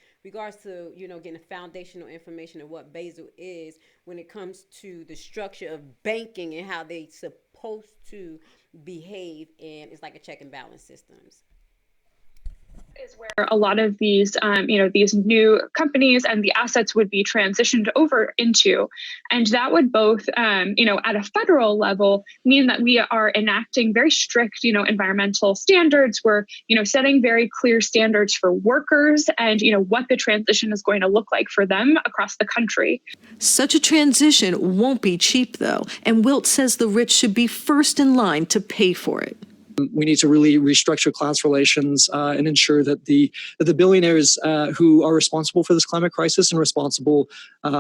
to, getting a foundational information of what Basel is when it comes to the structure of banking and how they supposed to behave. And it's like a check and balance systems. Is where a lot of these, these new companies and the assets would be transitioned over into. And that would both, at a federal level, mean that we are enacting very strict, environmental standards. We're, setting very clear standards for workers and, what the transition is going to look like for them across the country. Such a transition won't be cheap, though, and Wilt says the rich should be first in line to pay for it. We need to really restructure class relations and ensure that the billionaires who are responsible for this climate crisis and responsible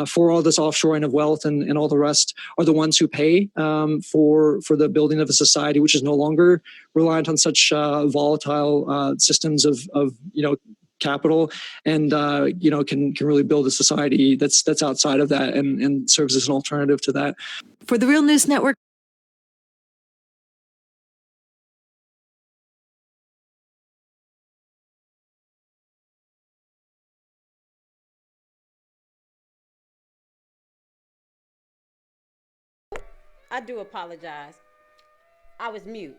for all this offshoring of wealth and all the rest are the ones who pay for the building of a society which is no longer reliant on such volatile systems of capital and can really build a society that's outside of that and serves as an alternative to that. For the Real News Network. I do apologize. I was mute.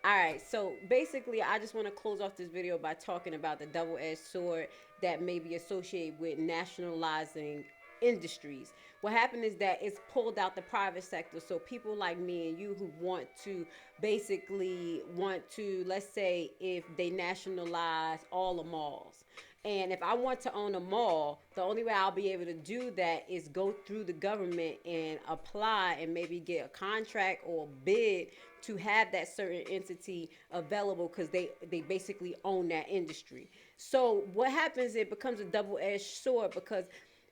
All right, so basically, I just want to close off this video by talking about the double-edged sword that may be associated with nationalizing industries. What happened is that it's pulled out the private sector. So people like me and you who want to let's say if they nationalize all the malls. And if I want to own a mall, the only way I'll be able to do that is go through the government and apply and maybe get a contract or a bid to have that certain entity available because they basically own that industry. So what happens, it becomes a double-edged sword because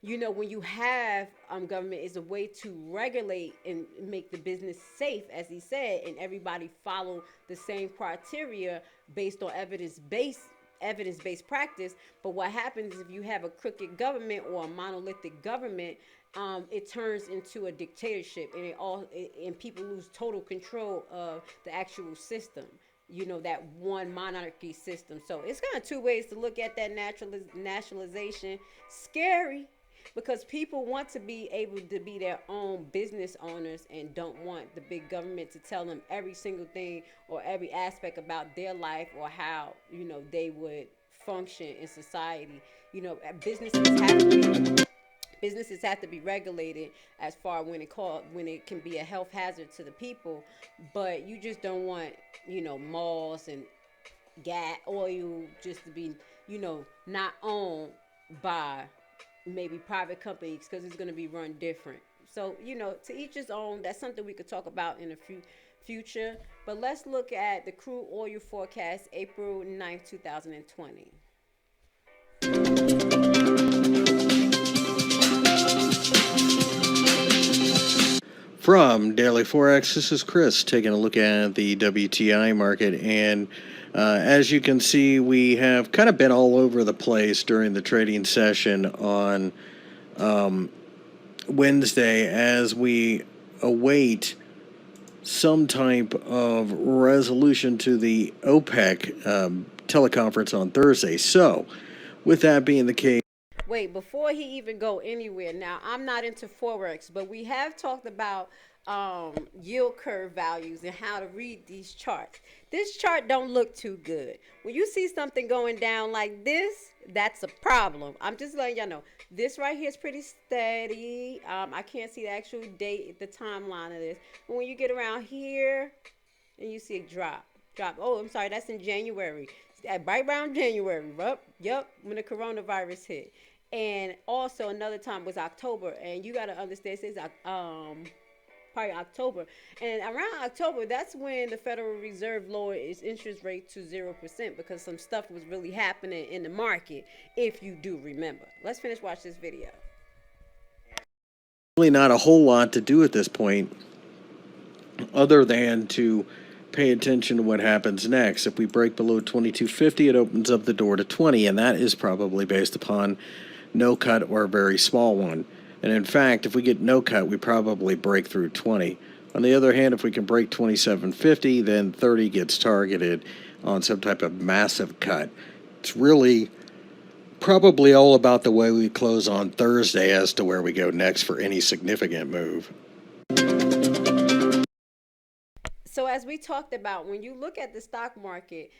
you know, when you have government, is a way to regulate and make the business safe, as he said, and everybody follow the same criteria based on evidence-based practice. But what happens if you have a crooked government or a monolithic government? It turns into a dictatorship, and people lose total control of the actual system. You know, that one monarchy system. So it's kind of two ways to look at that nationalization. Scary, because people want to be able to be their own business owners and don't want the big government to tell them every single thing or every aspect about their life or how, you know, they would function in society. You know, businesses have to be regulated as far when it can be a health hazard to the people, but you just don't want, you know, malls and gas oil just to be, you know, not owned by maybe private companies, because it's going to be run different. So, you know, to each his own. That's something we could talk about in the future. But let's look at the crude oil forecast, April 9th, 2020. From Daily Forex, this is Chris taking a look at the WTI market. And as you can see, we have kind of been all over the place during the trading session on Wednesday as we await some type of resolution to the OPEC teleconference on Thursday. So, with that being the case, Wait, before he even go anywhere, now I'm not into forex, but we have talked about yield curve values and how to read these charts. This chart don't look too good. When you see something going down like this, that's a problem. I'm just letting y'all know. This right here is pretty steady. I can't see the actual date, the timeline of this. But when you get around here and you see a drop. Oh, I'm sorry, that's in January. Right around January. Yep, when the coronavirus hit. And also another time was October, and you got to understand, it's probably October, and around October, that's when the Federal Reserve lowered its interest rate to 0% because some stuff was really happening in the market, if you do remember. Let's watch this video. really not a whole lot to do at this point other than to pay attention to what happens next. If we break below 2250, it opens up the door to 20, and that is probably based upon no cut or a very small one. And in fact, if we get no cut, we probably break through 20. On the other hand, if we can break 2750, then 30 gets targeted on some type of massive cut. It's really probably all about the way we close on Thursday as to where we go next for any significant move. So as we talked about, when you look at the stock market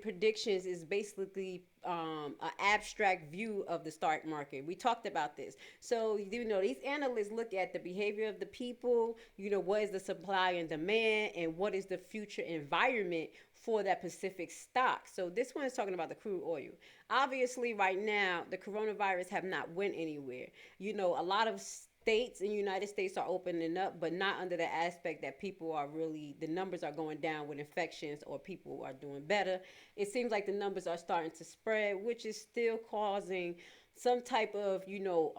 predictions is basically an abstract view of the stock market. We talked about this. So, you know, these analysts look at the behavior of the people, you know, what is the supply and demand, and what is the future environment for that specific stock. So this one is talking about the crude oil. Obviously, right now, the coronavirus have not went anywhere. You know, a lot of states in the United States are opening up, but not under the aspect that people are really, the numbers are going down with infections or people are doing better. It seems like the numbers are starting to spread, which is still causing some type of, you know,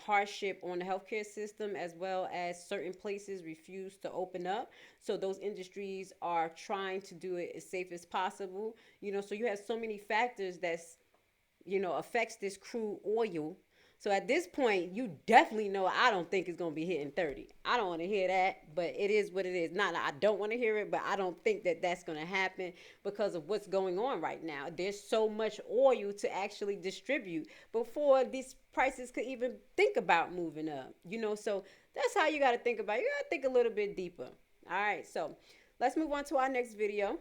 hardship on the healthcare system, as well as certain places refuse to open up. So those industries are trying to do it as safe as possible. You know, so you have so many factors that's, you know, affects this crude oil. So at this point, you definitely know I don't think it's going to be hitting 30. I don't want to hear that, but it is what it is. Not I don't want to hear it, but I don't think that that's going to happen because of what's going on right now. There's so much oil to actually distribute before these prices could even think about moving up. You know, so that's how you got to think about it. You got to think a little bit deeper. All right, so let's move on to our next video.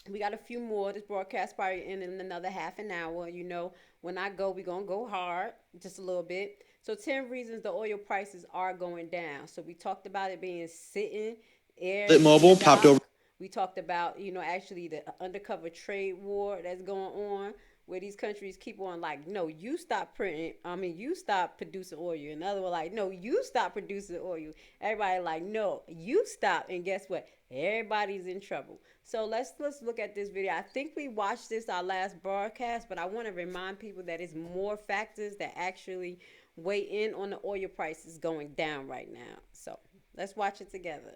We got a few more. This broadcast probably in another half an hour. You know, when I go, we're going to go hard just a little bit. So 10 reasons the oil prices are going down. So we talked about it being sitting air. Mobile popped over. We talked about, you know, actually the undercover trade war that's going on. where these countries keep on like, no, you stop you stop producing oil. Another one like, no, you stop producing oil. Everybody like, no, you stop. And guess what? Everybody's in trouble. So let's look at this video. I think we watched this our last broadcast, but I want to remind people that it's more factors that actually weigh in on the oil prices going down right now. So let's watch it together.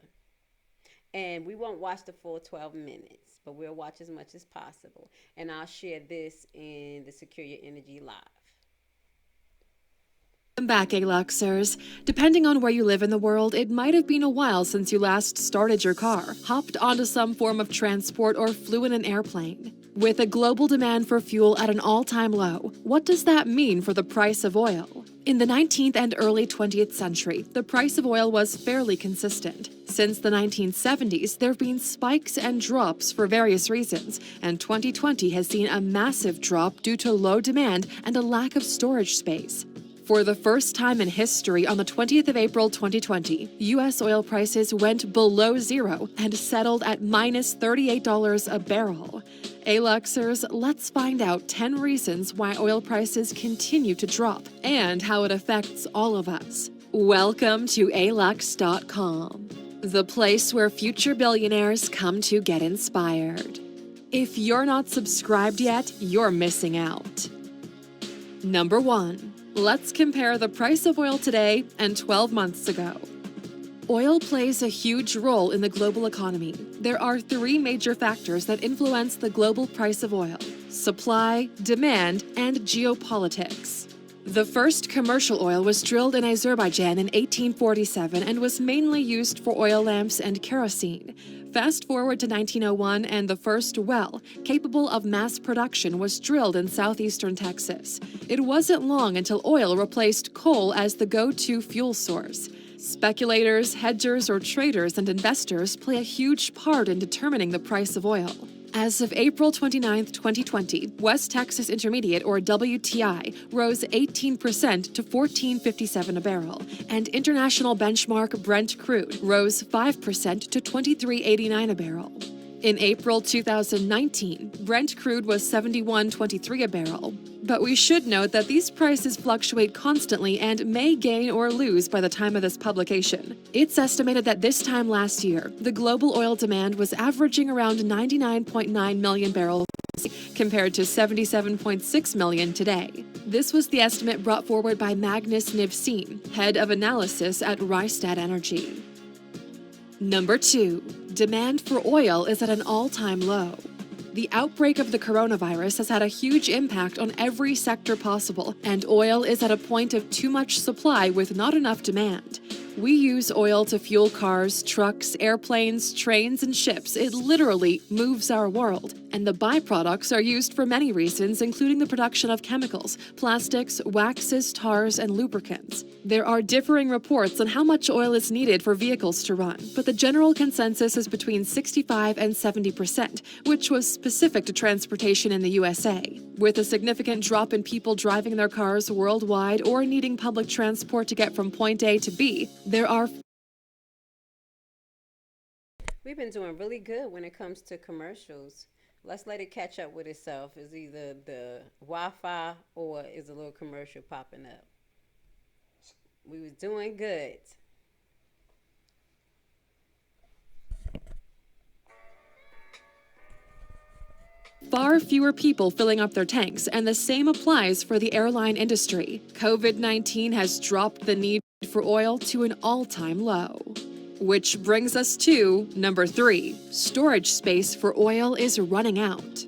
And we won't watch the full 12 minutes, but we'll watch as much as possible. And I'll share this in the Secure Your Energy Live. Welcome back, A-Luxers. Depending on where you live in the world, it might have been a while since you last started your car, hopped onto some form of transport, or flew in an airplane. With a global demand for fuel at an all-time low, what does that mean for the price of oil? In the 19th and early 20th century, the price of oil was fairly consistent. Since the 1970s, there have been spikes and drops for various reasons, and 2020 has seen a massive drop due to low demand and a lack of storage space. For the first time in history, on the 20th of April 2020, U.S. oil prices went below zero and settled at minus $38 a barrel. A-Luxers, let's find out 10 reasons why oil prices continue to drop and how it affects all of us. Welcome to alux.com, the place where future billionaires come to get inspired. If you're not subscribed yet, you're missing out. Number 1. Let's compare the price of oil today and 12 months ago. Oil plays a huge role in the global economy. There are 3 major factors that influence the global price of oil: supply, demand, and geopolitics. The first commercial oil was drilled in Azerbaijan in 1847 and was mainly used for oil lamps and kerosene. Fast forward to 1901 and the first well, capable of mass production, was drilled in southeastern Texas. It wasn't long until oil replaced coal as the go-to fuel source. Speculators, hedgers, or traders and investors play a huge part in determining the price of oil. As of April 29, 2020, West Texas Intermediate, or WTI, rose 18% to $14.57 a barrel, and international benchmark Brent crude rose 5% to $23.89 a barrel. In April 2019, Brent crude was $71.23 a barrel. But we should note that these prices fluctuate constantly and may gain or lose by the time of this publication. It's estimated that this time last year, the global oil demand was averaging around 99.9 million barrels compared to 77.6 million today. This was the estimate brought forward by Magnus Nivseen, head of analysis at Rystad Energy. Number 2. Demand for oil is at an all-time low. The outbreak of the coronavirus has had a huge impact on every sector possible, and oil is at a point of too much supply with not enough demand. We use oil to fuel cars, trucks, airplanes, trains, and ships. It literally moves our world. And the byproducts are used for many reasons, including the production of chemicals, plastics, waxes, tars, and lubricants. There are differing reports on how much oil is needed for vehicles to run, but the general consensus is between 65 and 70%, which was specific to transportation in the USA. With a significant drop in people driving their cars worldwide or needing public transport to get from point A to B, there are... We've been doing really good when it comes to commercials. Let's let it catch up with itself. It's either the Wi-Fi or is a little commercial popping up. We was doing good. Far fewer people filling up their tanks, and the same applies for the airline industry. COVID-19 has dropped the need for oil to an all-time low. Which brings us to number 3. Storage space for oil is running out.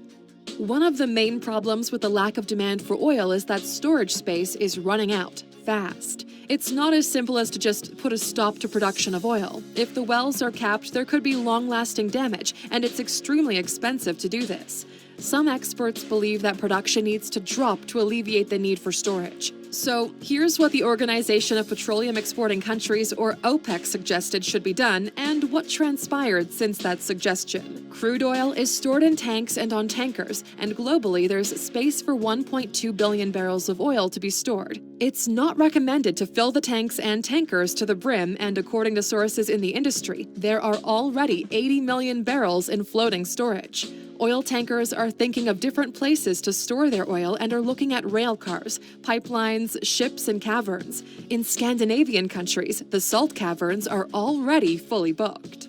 One of the main problems with the lack of demand for oil is that storage space is running out fast. It's not as simple as to just put a stop to production of oil. If the wells are capped, there could be long-lasting damage, and it's extremely expensive to do this. Some experts believe that production needs to drop to alleviate the need for storage. So here's what the Organization of Petroleum Exporting Countries, or OPEC, suggested should be done, and what transpired since that suggestion. Crude oil is stored in tanks and on tankers, and globally there's space for 1.2 billion barrels of oil to be stored. It's not recommended to fill the tanks and tankers to the brim, and according to sources in the industry, there are already 80 million barrels in floating storage. Oil tankers are thinking of different places to store their oil and are looking at rail cars, pipelines, ships, and caverns. In Scandinavian countries, the salt caverns are already fully booked.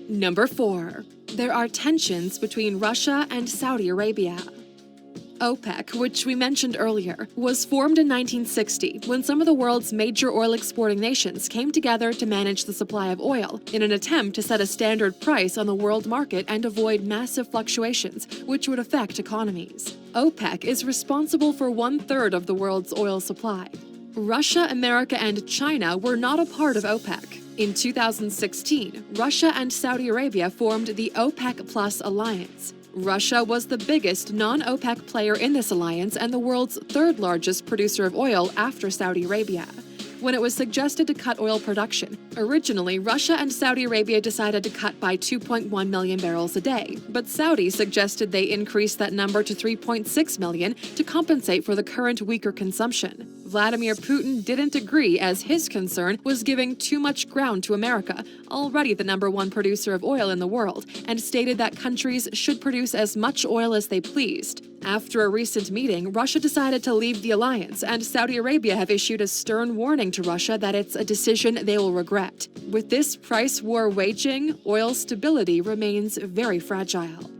Number 4. There are tensions between Russia and Saudi Arabia. OPEC, which we mentioned earlier, was formed in 1960 when some of the world's major oil exporting nations came together to manage the supply of oil in an attempt to set a standard price on the world market and avoid massive fluctuations, which would affect economies. OPEC is responsible for 1/3 of the world's oil supply. Russia, America, and China were not a part of OPEC. In 2016, Russia and Saudi Arabia formed the OPEC Plus alliance. Russia was the biggest non-OPEC player in this alliance and the world's third largest producer of oil after Saudi Arabia. When it was suggested to cut oil production, originally Russia and Saudi Arabia decided to cut by 2.1 million barrels a day, but Saudi suggested they increase that number to 3.6 million to compensate for the current weaker consumption. Vladimir Putin didn't agree as his concern was giving too much ground to America, already the #1 producer of oil in the world, and stated that countries should produce as much oil as they pleased. After a recent meeting, Russia decided to leave the alliance, and Saudi Arabia have issued a stern warning to Russia that it's a decision they will regret. With this price war waging, oil stability remains very fragile.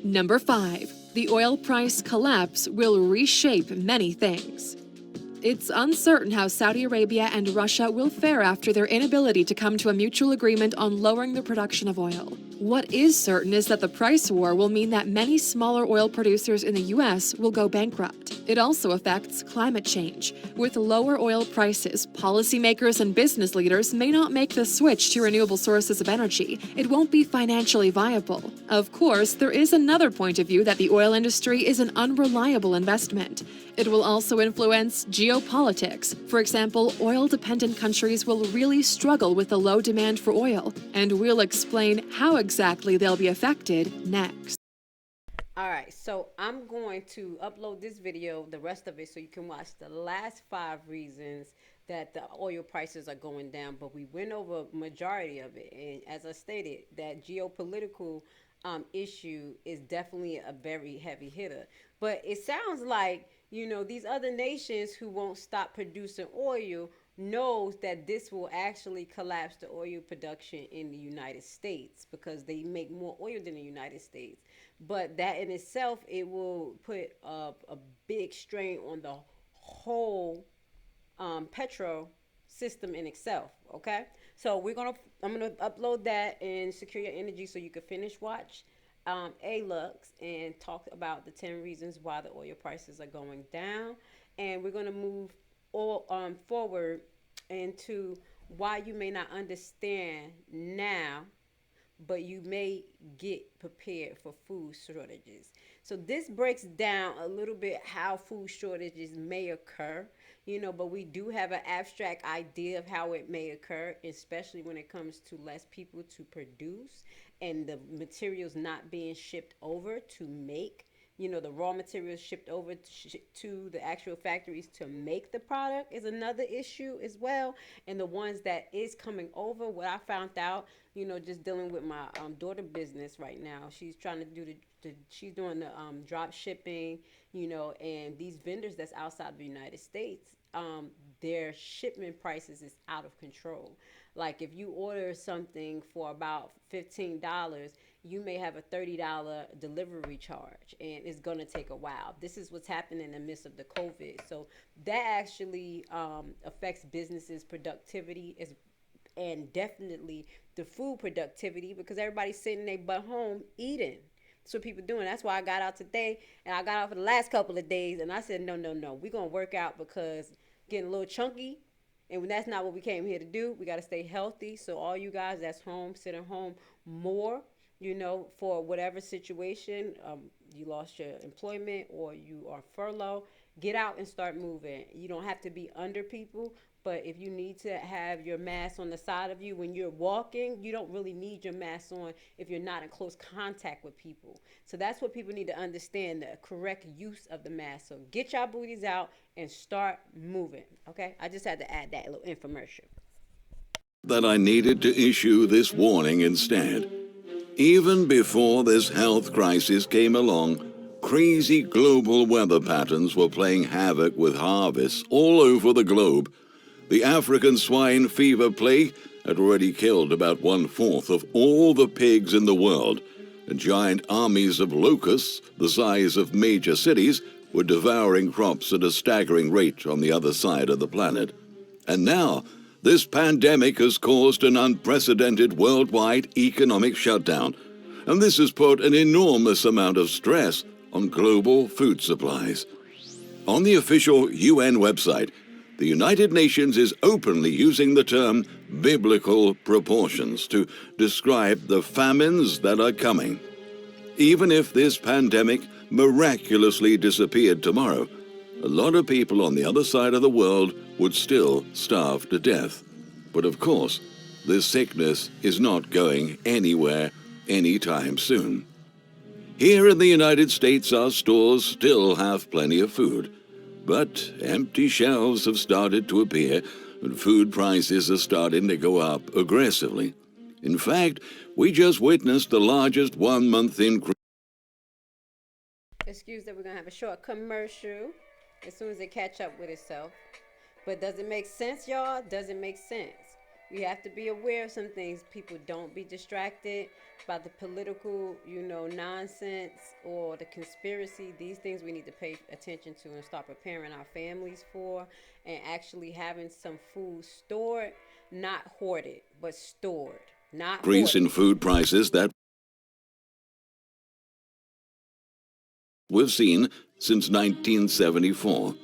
Number 5. The oil price collapse will reshape many things. It's uncertain how Saudi Arabia and Russia will fare after their inability to come to a mutual agreement on lowering the production of oil. What is certain is that the price war will mean that many smaller oil producers in the U.S. will go bankrupt. It also affects climate change. With lower oil prices, policymakers and business leaders may not make the switch to renewable sources of energy. It won't be financially viable. Of course, there is another point of view that the oil industry is an unreliable investment. It will also influence geopolitics. For example, oil-dependent countries will really struggle with the low demand for oil, and we'll explain how exactly they'll be affected next. All right, so I'm going to upload this video, the rest of it, so you can watch the last 5 reasons that the oil prices are going down, but we went over majority of it. And as I stated, that geopolitical issue is definitely a very heavy hitter. But it sounds like, you know, these other nations who won't stop producing oil knows that this will actually collapse the oil production in the United States because they make more oil than the United States. But that in itself, it will put a big strain on the whole petro system in itself. Okay, so I'm gonna upload that in Secure Your Energy so you can finish watch ALUX and talk about the 10 reasons why the oil prices are going down, and we're gonna move forward into why you may not understand now, but you may get prepared for food shortages. So this breaks down a little bit how food shortages may occur, you know, but we do have an abstract idea of how it may occur, especially when it comes to less people to produce and the materials not being shipped over to make, you know, the raw materials shipped over to the actual factories to make the product is another issue as well. And the ones that is coming over, what I found out, you know, just dealing with my daughter business right now, she's trying to do she's doing the drop shipping, you know, and these vendors that's outside the United States, their shipment prices is out of control. Like if you order something for about $15, you may have a $30 delivery charge, and it's going to take a while. This is what's happening in the midst of the COVID. So that actually affects businesses' productivity and definitely the food productivity, because everybody's sitting their butt home eating. That's what people doing. That's why I got out today, and I got out for the last couple of days, and I said, no, we're going to work out because getting a little chunky, and that's not what we came here to do. We got to stay healthy. So all you guys that's home, sitting home more, you know, for whatever situation, you lost your employment or you are furloughed, get out and start moving. You don't have to be under people, but if you need to have your mask on the side of you when you're walking, you don't really need your mask on if you're not in close contact with people. So that's what people need to understand, the correct use of the mask. So get your booties out and start moving, okay? I just had to add that little infomercial. That I needed to issue this warning instead. Even before this health crisis came along, crazy global weather patterns were playing havoc with harvests all over the globe. The African swine fever plague had already killed about 1/4 of all the pigs in the world, and giant armies of locusts, the size of major cities, were devouring crops at a staggering rate on the other side of the planet. And now, this pandemic has caused an unprecedented worldwide economic shutdown, and this has put an enormous amount of stress on global food supplies. On the official UN website, the United Nations is openly using the term biblical proportions to describe the famines that are coming. Even if this pandemic miraculously disappeared tomorrow, a lot of people on the other side of the world would still starve to death. But of course, this sickness is not going anywhere anytime soon. Here in the United States, our stores still have plenty of food, but empty shelves have started to appear, and food prices are starting to go up aggressively. In fact, we just witnessed the largest one-month increase. Excuse that we're going to have a short commercial as soon as it catch up with itself. But does it make sense, y'all? Does it make sense? You have to be aware of some things. People, don't be distracted by the political, nonsense or the conspiracy. These things we need to pay attention to and start preparing our families for, and actually having some food stored, not hoarded, but stored, not Increase in food prices that we've seen since 1974.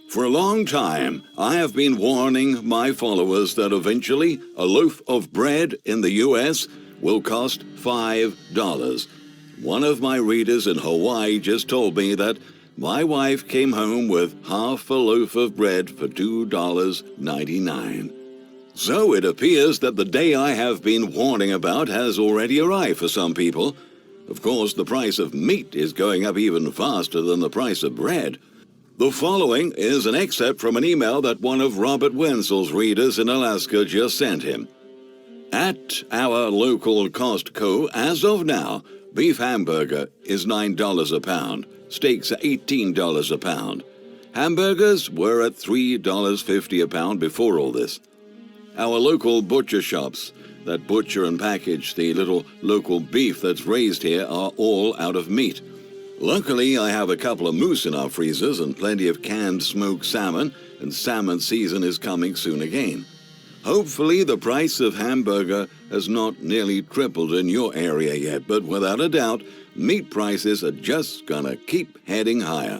For a long time, I have been warning my followers that eventually a loaf of bread in the U.S. will cost $5. One of my readers in Hawaii just told me that my wife came home with half a loaf of bread for $2.99. So it appears that the day I have been warning about has already arrived for some people. Of course, the price of meat is going up even faster than the price of bread. The following is an excerpt from an email that one of Robert Wenzel's readers in Alaska just sent him. At our local Costco, as of now, beef hamburger is $9 a pound. Steaks are $18 a pound. Hamburgers were at $3.50 a pound before all this. Our local butcher shops that butcher and package the little local beef that's raised here are all out of meat. Luckily, I have a couple of moose in our freezers and plenty of canned smoked salmon, and salmon season is coming soon again. Hopefully, the price of hamburger has not nearly tripled in your area yet, but without a doubt, meat prices are just gonna keep heading higher.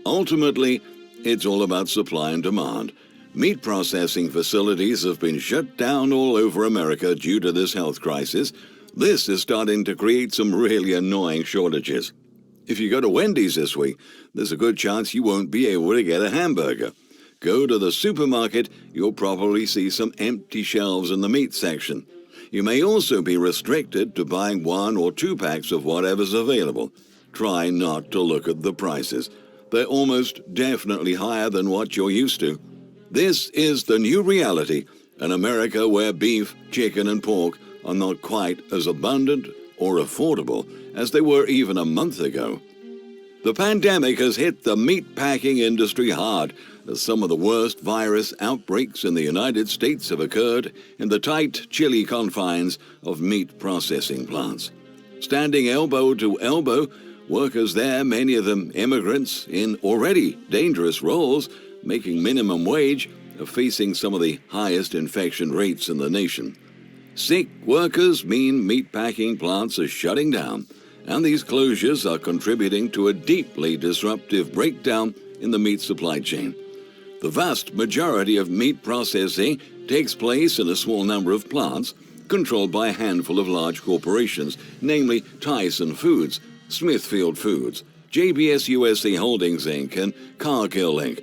Ultimately, it's all about supply and demand. Meat processing facilities have been shut down all over America due to this health crisis. This is starting to create some really annoying shortages. If you go to Wendy's this week, there's a good chance you won't be able to get a hamburger. Go to the supermarket, you'll probably see some empty shelves in the meat section. You may also be restricted to buying 1 or 2 packs of whatever's available. Try not to look at the prices. They're almost definitely higher than what you're used to. This is the new reality, an America where beef, chicken, and pork are not quite as abundant or affordable as they were even a month ago. The pandemic has hit the meat-packing industry hard, as some of the worst virus outbreaks in the United States have occurred in the tight, chilly confines of meat processing plants. Standing elbow to elbow, workers there, many of them immigrants in already dangerous roles, making minimum wage, are facing some of the highest infection rates in the nation. Sick workers mean meatpacking plants are shutting down, and these closures are contributing to a deeply disruptive breakdown in the meat supply chain. The vast majority of meat processing takes place in a small number of plants controlled by a handful of large corporations, namely Tyson Foods, Smithfield Foods, JBS USA Holdings Inc., and Cargill Inc.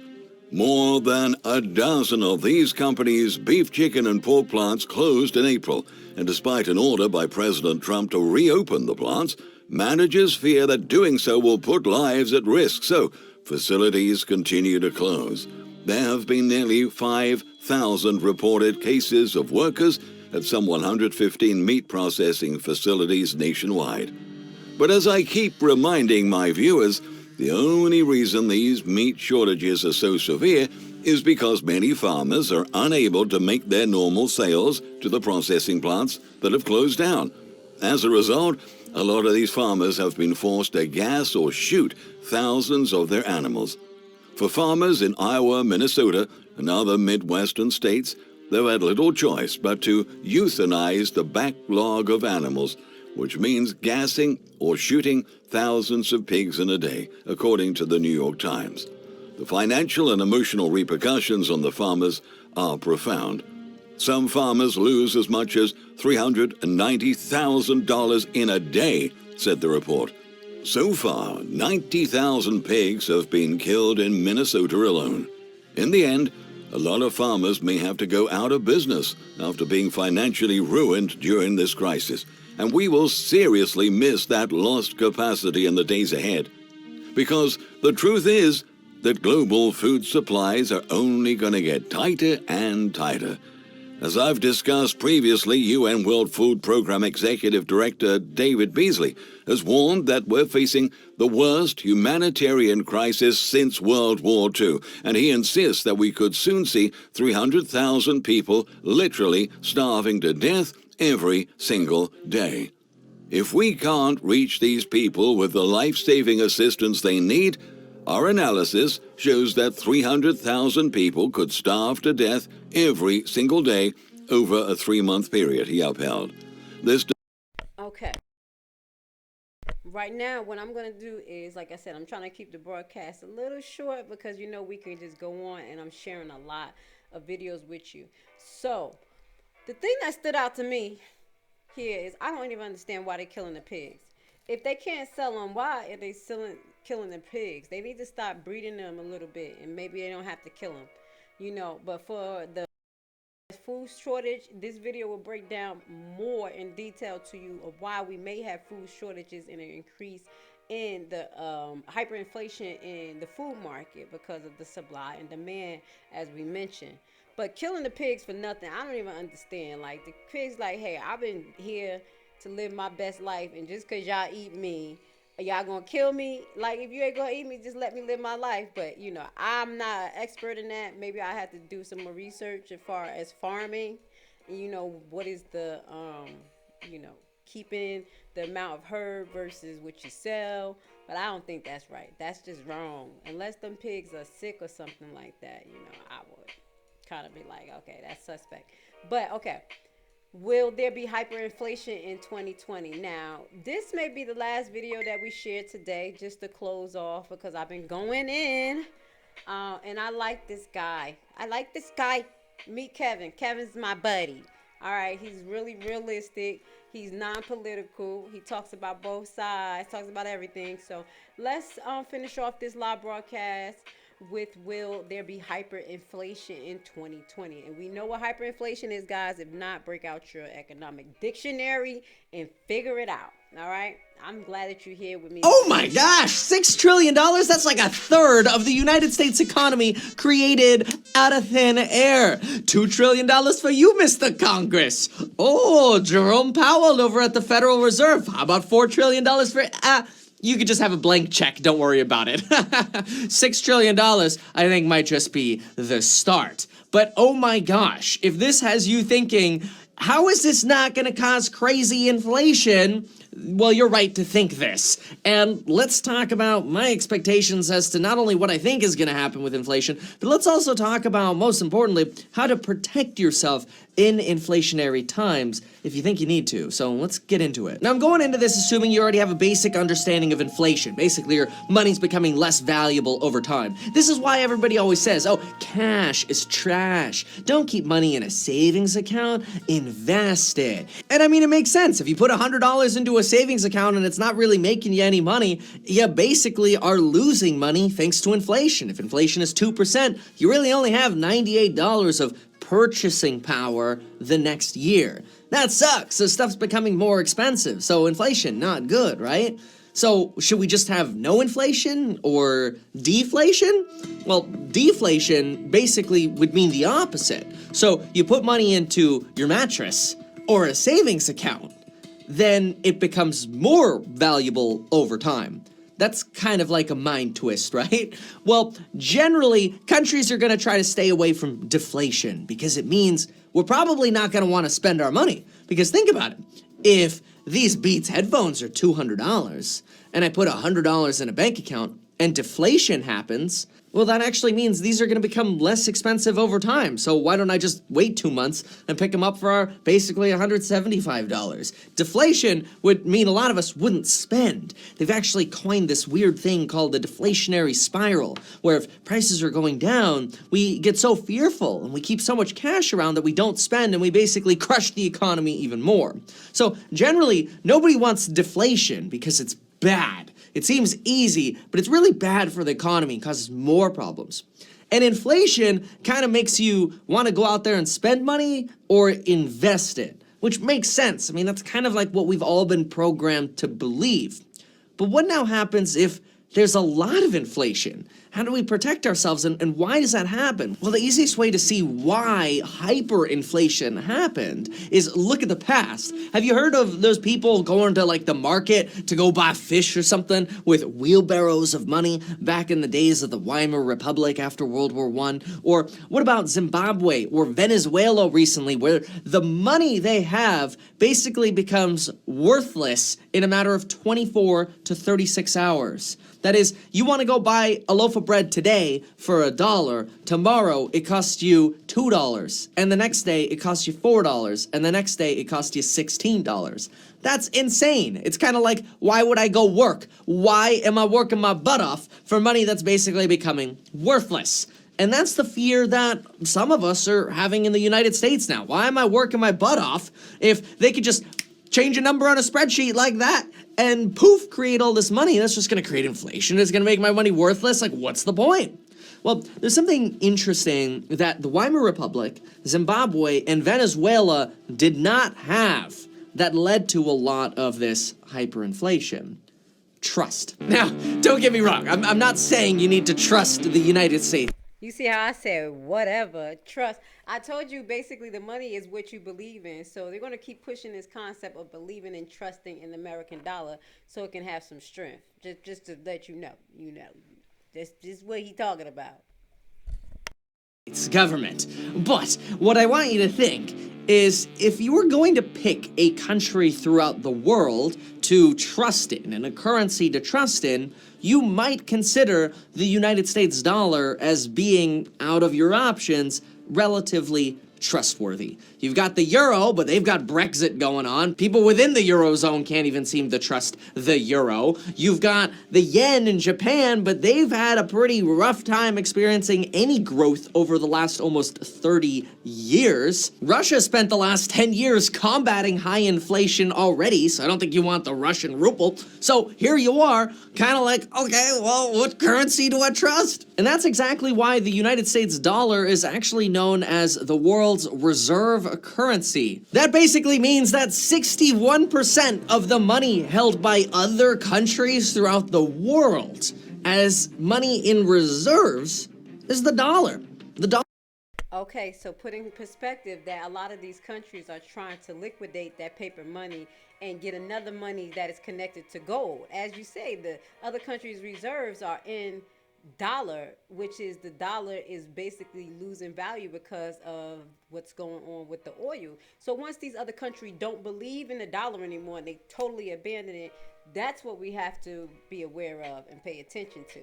More than a dozen of these companies' beef, chicken, and pork plants closed in April, and despite an order by President Trump to reopen the plants, managers fear that doing so will put lives at risk, so facilities continue to close. There have been nearly 5,000 reported cases of workers at some 115 meat processing facilities nationwide. But as I keep reminding my viewers, the only reason these meat shortages are so severe is because many farmers are unable to make their normal sales to the processing plants that have closed down. As a result, a lot of these farmers have been forced to gas or shoot thousands of their animals. For farmers in Iowa, Minnesota, and other Midwestern states, they've had little choice but to euthanize the backlog of animals, which means gassing or shooting thousands of pigs in a day, according to the New York Times. The financial and emotional repercussions on the farmers are profound. Some farmers lose as much as $390,000 in a day, said the report. So far, 90,000 pigs have been killed in Minnesota alone. In the end, a lot of farmers may have to go out of business after being financially ruined during this crisis, and we will seriously miss that lost capacity in the days ahead. Because the truth is that global food supplies are only going to get tighter and tighter. As I've discussed previously, UN World Food Program Executive Director David Beasley has warned that we're facing the worst humanitarian crisis since World War II, and he insists that we could soon see 300,000 people literally starving to death every single day. If we can't reach these people with the life-saving assistance they need, our analysis shows that 300,000 people could starve to death every single day over a 3-month period, he upheld. This. Okay. Right now, what I'm going to do is, like I said, I'm trying to keep the broadcast a little short because, you know, we can just go on and I'm sharing a lot of videos with you. So, the thing that stood out to me here is I don't even understand why they're killing the pigs. If they can't sell them, why are they killing the pigs? They need to stop breeding them a little bit, and maybe they don't have to kill them, you know. But for the food shortage, this video will break down more in detail to you of why we may have food shortages and an increase in the hyperinflation in the food market because of the supply and demand, as we mentioned. But killing the pigs for nothing, I don't even understand. Like, the pigs, like, hey, I've been here to live my best life, and just because y'all eat me, y'all gonna kill me? Like, if you ain't gonna eat me, just let me live my life. But, you know, I'm not an expert in that. Maybe I have to do some more research as far as farming. And, you know, what is the, you know, keeping the amount of herd versus what you sell. But I don't think that's right. That's just wrong. Unless them pigs are sick or something like that, you know, I would kind of be like, okay, that's suspect. But, okay. Will there be hyperinflation in 2020? Now, this may be the last video that we shared today, just to close off, because I've been going in, and I like this guy. Meet Kevin. Kevin's my buddy. All right, he's really realistic. He's non-political. He talks about both sides, talks about everything. So let's finish off this live broadcast with, will there be hyperinflation in 2020? And we know what hyperinflation is, guys. If not, break out your economic dictionary and figure it out. All right, I'm glad that you're here with me. Oh my gosh, $6 trillion? That's like a third of the United States economy created out of thin air. $2 trillion for you, Mr. Congress. Oh, Jerome Powell over at the Federal Reserve. How about $4 trillion for... You could just have a blank check, don't worry about it. $6 trillion, I think, might just be the start. But oh my gosh, if this has you thinking, how is this not going to cause crazy inflation? Well, you're right to think this. And let's talk about my expectations as to not only what I think is going to happen with inflation, but let's also talk about, most importantly, how to protect yourself in inflationary times if you think you need to. So let's get into it. Now, I'm going into this assuming you already have a basic understanding of inflation. Basically, your money's becoming less valuable over time. This is why everybody always says, oh, cash is trash. Don't keep money in a savings account, invest it. And I mean, it makes sense. If you put $100 into a savings account and it's not really making you any money, you basically are losing money thanks to inflation. If inflation is 2%, you really only have $98 of purchasing power the next year. That sucks. So stuff's becoming more expensive. So inflation, not good, right? So should we just have no inflation or deflation? Well, deflation basically would mean the opposite. So you put money into your mattress or a savings account, then it becomes more valuable over time. That's kind of like a mind twist, right? Well, generally, countries are going to try to stay away from deflation because it means we're probably not going to want to spend our money. Because think about it. If these Beats headphones are $200 and I put $100 in a bank account and deflation happens, well, that actually means these are going to become less expensive over time. So why don't I just wait 2 months and pick them up for basically $175? Deflation would mean a lot of us wouldn't spend. They've actually coined this weird thing called the deflationary spiral, where if prices are going down, we get so fearful and we keep so much cash around that we don't spend and we basically crush the economy even more. So generally, nobody wants deflation because it's bad. It seems easy, but it's really bad for the economy and causes more problems. And inflation kind of makes you want to go out there and spend money or invest it, which makes sense. I mean, that's kind of like what we've all been programmed to believe. But what now happens if there's a lot of inflation? How do we protect ourselves, and why does that happen? Well, the easiest way to see why hyperinflation happened is look at the past. Have you heard of those people going to like the market to go buy fish or something with wheelbarrows of money back in the days of the Weimar Republic after World War I? Or what about Zimbabwe or Venezuela recently, where the money they have basically becomes worthless in a matter of 24 to 36 hours? That is, you want to go buy a loaf of bread today for $1, tomorrow it costs you $2, and the next day it costs you $4, and the next day it costs you $16. That's insane. It's kind of like, why would I go work? Why am I working my butt off for money that's basically becoming worthless? And that's the fear that some of us are having in the United States now. Why am I working my butt off if they could just change a number on a spreadsheet like that and poof, create all this money? That's just going to create inflation. It's going to make my money worthless. Like, what's the point? Well, there's something interesting that the Weimar Republic, Zimbabwe, and Venezuela did not have that led to a lot of this hyperinflation. Trust. Now, don't get me wrong. I'm not saying you need to trust the United States. You see how I said whatever, trust. I told you basically the money is what you believe in. So they're going to keep pushing this concept of believing and trusting in the American dollar so it can have some strength. Just to let you know. This is what he's talking about. It's government. But what I want you to think is, if you were going to pick a country throughout the world to trust in and a currency to trust in, you might consider the United States dollar as being, out of your options, relatively trustworthy. You've got the euro, but they've got Brexit going on. People within the eurozone can't even seem to trust the euro. You've got the yen in Japan, but they've had a pretty rough time experiencing any growth over the last almost 30 years. Russia spent the last 10 years combating high inflation already, so I don't think you want the Russian ruble. So here you are, kind of like, okay, well, what currency do I trust? And that's exactly why the United States dollar is actually known as the world's reserve currency. That basically means that 61% of the money held by other countries throughout the world as money in reserves is the dollar. The dollar. Okay, so put in perspective that a lot of these countries are trying to liquidate that paper money and get another money that is connected to gold. As you say, the other countries' reserves are in dollar, which is the dollar is basically losing value because of what's going on with the oil. So once these other countries don't believe in the dollar anymore and they totally abandon it, that's what we have to be aware of and pay attention to.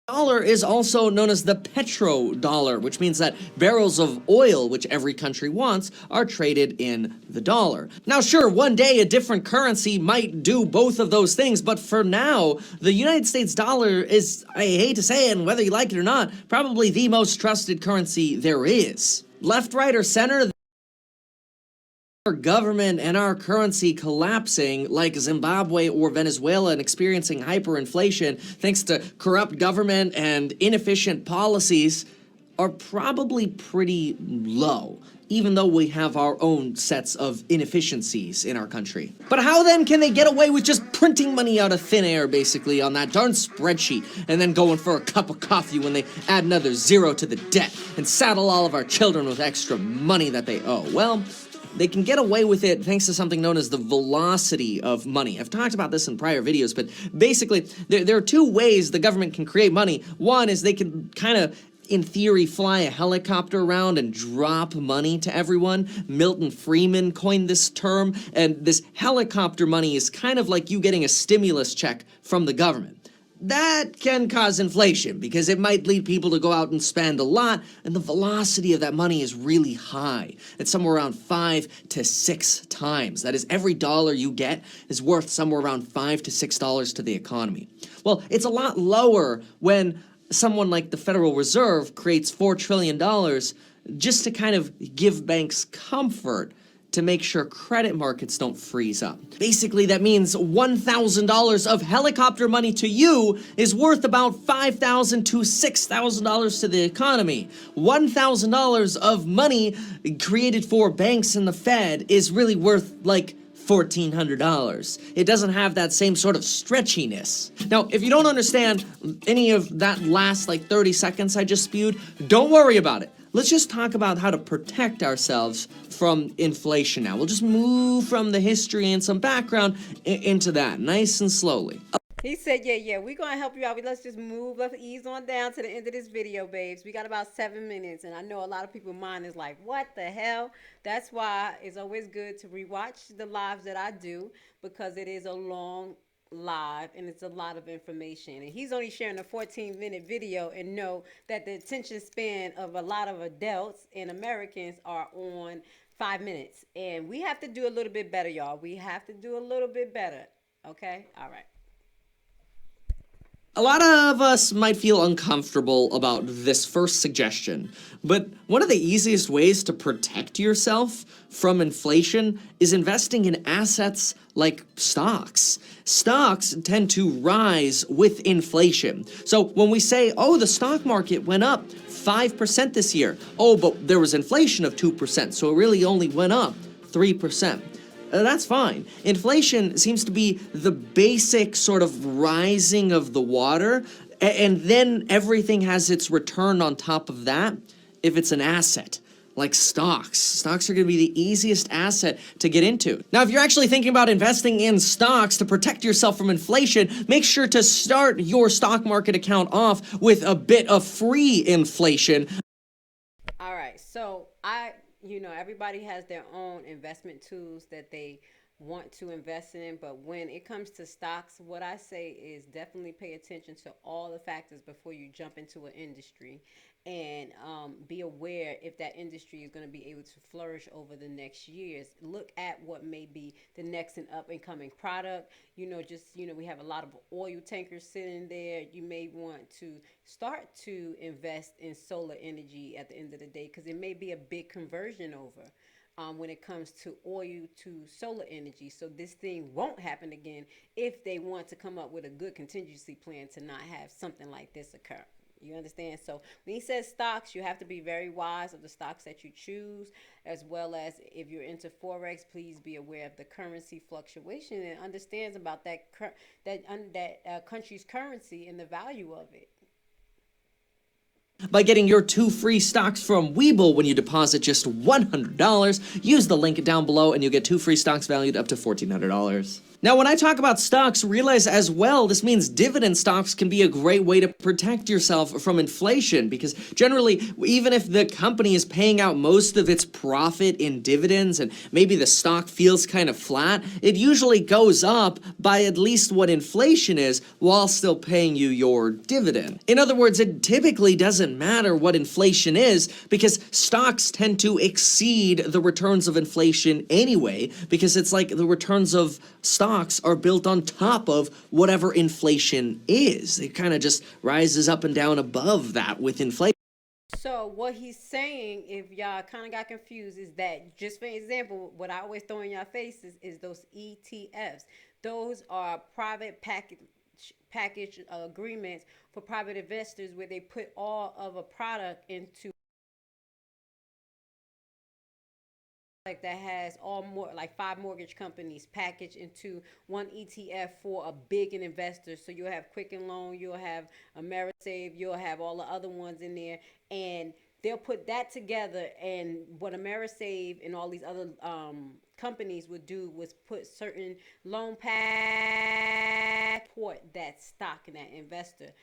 Dollar is also known as the petrodollar, which means that barrels of oil, which every country wants, are traded in the dollar. Now, sure, one day a different currency might do both of those things, but for now, the United States dollar is, I hate to say it, and whether you like it or not, probably the most trusted currency there is. Left, right, or center, our government and our currency collapsing like Zimbabwe or Venezuela and experiencing hyperinflation thanks to corrupt government and inefficient policies are probably pretty low. even though we have our own sets of inefficiencies in our country. But how then can they get away with just printing money out of thin air, basically, on that darn spreadsheet, and then going for a cup of coffee when they add another zero to the debt and saddle all of our children with extra money that they owe? Well, they can get away with it thanks to something known as the velocity of money. I've talked about this in prior videos, but basically, there are two ways the government can create money. One is they can kind of, in theory, fly a helicopter around and drop money to everyone. Milton Friedman coined this term, and this helicopter money is kind of like you getting a stimulus check from the government. That can cause inflation because it might lead people to go out and spend a lot, and the velocity of that money is really high. It's somewhere around 5 to 6 times. That is, every dollar you get is worth somewhere around $5 to $6 to the economy. Well, it's a lot lower when someone like the Federal Reserve creates $4 trillion just to kind of give banks comfort to make sure credit markets don't freeze up. Basically, that means $1,000 of helicopter money to you is worth about $5,000 to $6,000 to the economy. $1,000 of money created for banks and the Fed is really worth like $1,400. It doesn't have that same sort of stretchiness. Now, if you don't understand any of that last like 30 seconds I just spewed, don't worry about it. Let's just talk about how to protect ourselves from inflation now. We'll just move from the history and some background into that, nice and slowly. He said, yeah, we're going to help you out. Let's just move, let's ease on down to the end of this video, babes. We got about 7 minutes, and I know a lot of people's mind is like, what the hell? That's why it's always good to rewatch the lives that I do, because it is a long live and it's a lot of information, and he's only sharing a 14-minute video, and know that the attention span of a lot of adults and Americans are on 5 minutes, and we have to do a little bit better, y'all. We have to do a little bit better. Okay, all right. A lot of us might feel uncomfortable about this first suggestion, but one of the easiest ways to protect yourself from inflation is investing in assets like stocks. Stocks tend to rise with inflation. So when we say, oh, the stock market went up 5% this year, oh, but there was inflation of 2%, so it really only went up 3%. That's fine. Inflation seems to be the basic sort of rising of the water, and then everything has its return on top of that if it's an asset. Like stocks. Stocks are going to be the easiest asset to get into. Now, if you're actually thinking about investing in stocks to protect yourself from inflation, make sure to start your stock market account off with a bit of free inflation. All right, so everybody has their own investment tools that they want to invest in, but when it comes to stocks, what I say is definitely pay attention to all the factors before you jump into an industry, and be aware if that industry is going to be able to flourish over the next years. Look at what may be the next and up and coming product. We have a lot of oil tankers sitting there. You may want to start to invest in solar energy at the end of the day, because it may be a big conversion over when it comes to oil to solar energy. So this thing won't happen again if they want to come up with a good contingency plan to not have something like this occur. You understand? So when he says stocks, you have to be very wise of the stocks that you choose, as well as if you're into Forex, please be aware of the currency fluctuation and understands about that country's currency and the value of it. By getting your 2 free stocks from Webull when you deposit just $100. Use the link down below and you'll get 2 free stocks valued up to $1,400. Now, when I talk about stocks, realize as well, this means dividend stocks can be a great way to protect yourself from inflation, because generally, even if the company is paying out most of its profit in dividends and maybe the stock feels kind of flat, it usually goes up by at least what inflation is while still paying you your dividend. In other words, it typically doesn't matter what inflation is, because stocks tend to exceed the returns of inflation anyway, because it's like the returns of stocks are built on top of whatever inflation is. It kind of just rises up and down above that with inflation. So what he's saying, if y'all kind of got confused, is that, just for example, what I always throw in your faces is those ETFs. Those are private package agreements for private investors, where they put all of a product into that has like 5 mortgage companies packaged into one ETF for a big investor. So you'll have Quicken Loan, you'll have Amerisave, you'll have all the other ones in there, and they'll put that together. And what Amerisave and all these other companies would do was put certain loan pack support that stock and that investor.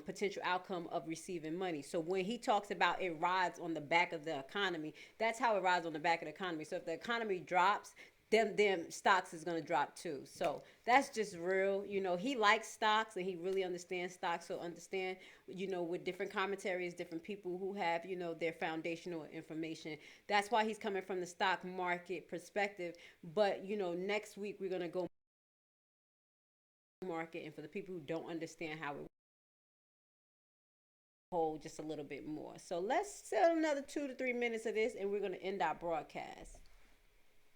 Potential outcome of receiving money. So when he talks about it rides on the back of the economy, that's how it rides on the back of the economy. So if the economy drops, then stocks is going to drop too. So that's just real. You know, he likes stocks and he really understands stocks. So understand, you know, with different commentaries, different people who have, you know, their foundational information. That's why he's coming from the stock market perspective. But, you know, next week we're going to go market, and for the people who don't understand how it hold just a little bit more. So let's sell another 2 to 3 minutes of this and we're going to end our broadcast.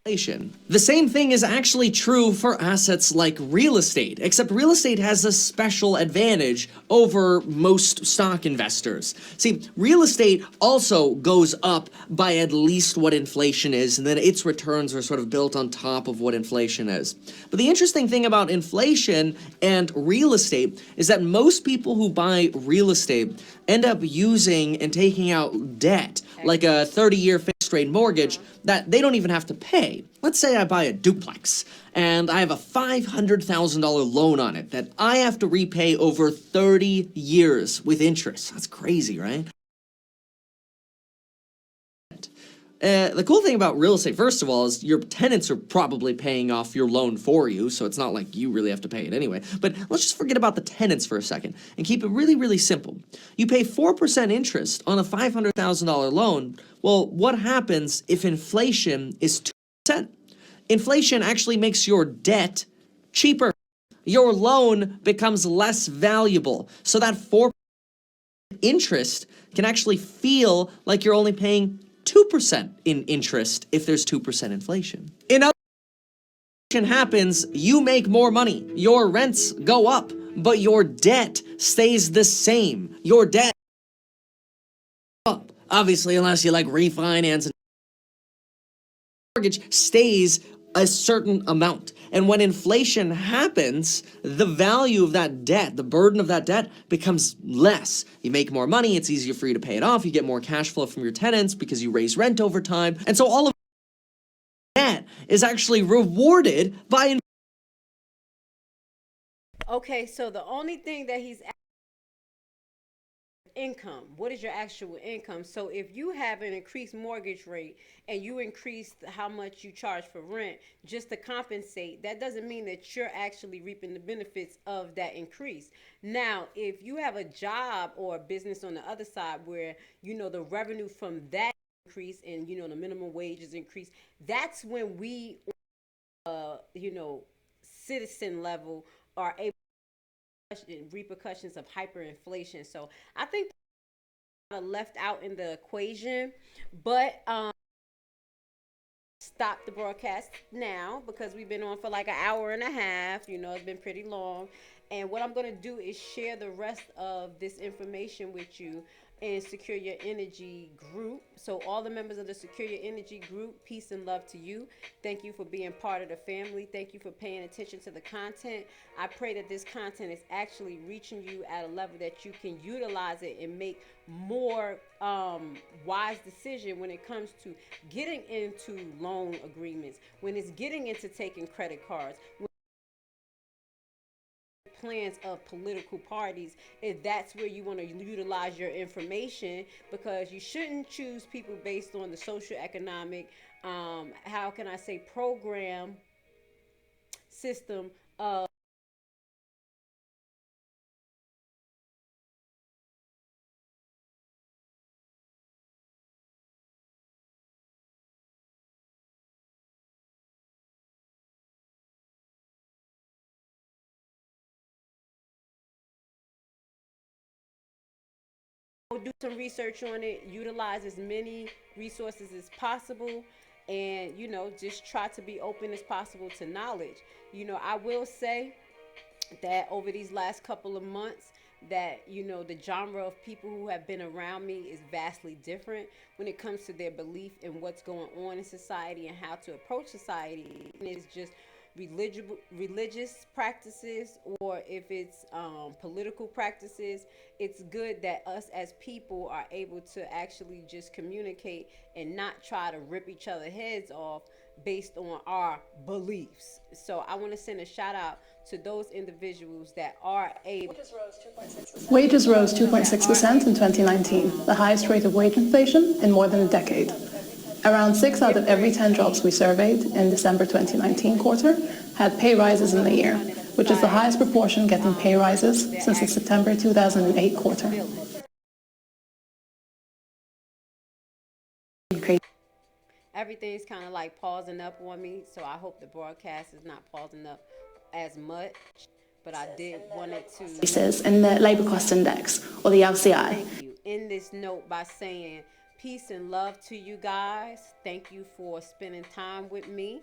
The same thing is actually true for assets like real estate, except real estate has a special advantage over most stock investors. See, real estate also goes up by at least what inflation is, and then its returns are sort of built on top of what inflation is. But the interesting thing about inflation and real estate is that most people who buy real estate end up using and taking out debt, like a 30-year fixed rate mortgage that they don't even have to pay. Let's say I buy a duplex and I have a $500,000 loan on it that I have to repay over 30 years with interest. That's crazy, right? The cool thing about real estate, first of all, is your tenants are probably paying off your loan for you, so it's not like you really have to pay it anyway. But let's just forget about the tenants for a second and keep it really, really simple. You pay 4% interest on a $500,000 loan. Well, what happens if inflation is 2%? Inflation actually makes your debt cheaper. Your loan becomes less valuable. So that 4% interest can actually feel like you're only paying 2% in interest if there's 2% inflation. In other words, happens, you make more money, your rents go up, but your debt stays the same. Your debt up, obviously, unless you like refinance, and mortgage stays a certain amount. And when inflation happens, the value of that debt, the burden of that debt becomes less. You make more money, it's easier for you to pay it off, you get more cash flow from your tenants because you raise rent over time. And so all of that is actually rewarded by Okay, so the only thing that he's income. What is your actual income? So if you have an increased mortgage rate and you increase how much you charge for rent just to compensate, that doesn't mean that you're actually reaping the benefits of that increase. Now, if you have a job or a business on the other side where, you know, the revenue from that increase and, you know, the minimum wage is increased, that's when we, you know, citizen level are able repercussions of hyperinflation. So I think left out in the equation, but stop the broadcast now because we've been on for like an hour and a half. You know, it's been pretty long. And what I'm going to do is share the rest of this information with you in Secure Your Energy group. So all the members of the Secure Your Energy group, peace and love to you. Thank you for being part of the family. Thank you for paying attention to the content. I pray that this content is actually reaching you at a level that you can utilize it and make more wise decision when it comes to getting into loan agreements, when it's getting into taking credit cards, plans of political parties, if that's where you want to utilize your information, because you shouldn't choose people based on the social economic how can I say program system of do some research on it, utilize as many resources as possible, and, you know, just try to be open as possible to knowledge. You know, I will say that over these last couple of months, that, you know, the genre of people who have been around me is vastly different when it comes to their belief in what's going on in society and how to approach society. And it's just religious practices, or if it's political practices. It's good that us as people are able to actually just communicate and not try to rip each other's heads off based on our beliefs. So I want to send a shout out to those individuals that are able. Wages rose 2.6% in 2019, the highest rate of wage inflation in more than a decade. Around 6 out of every 10 jobs we surveyed in December 2019 quarter had pay rises in the year, which is the highest proportion getting pay rises since the September 2008 quarter. Everything's kind of like pausing up on me, so I hope the broadcast is not pausing up as much, but I did want it to. In the Labour Cost Index, or the LCI. Thank you. End this note by saying peace and love to you guys. Thank you for spending time with me.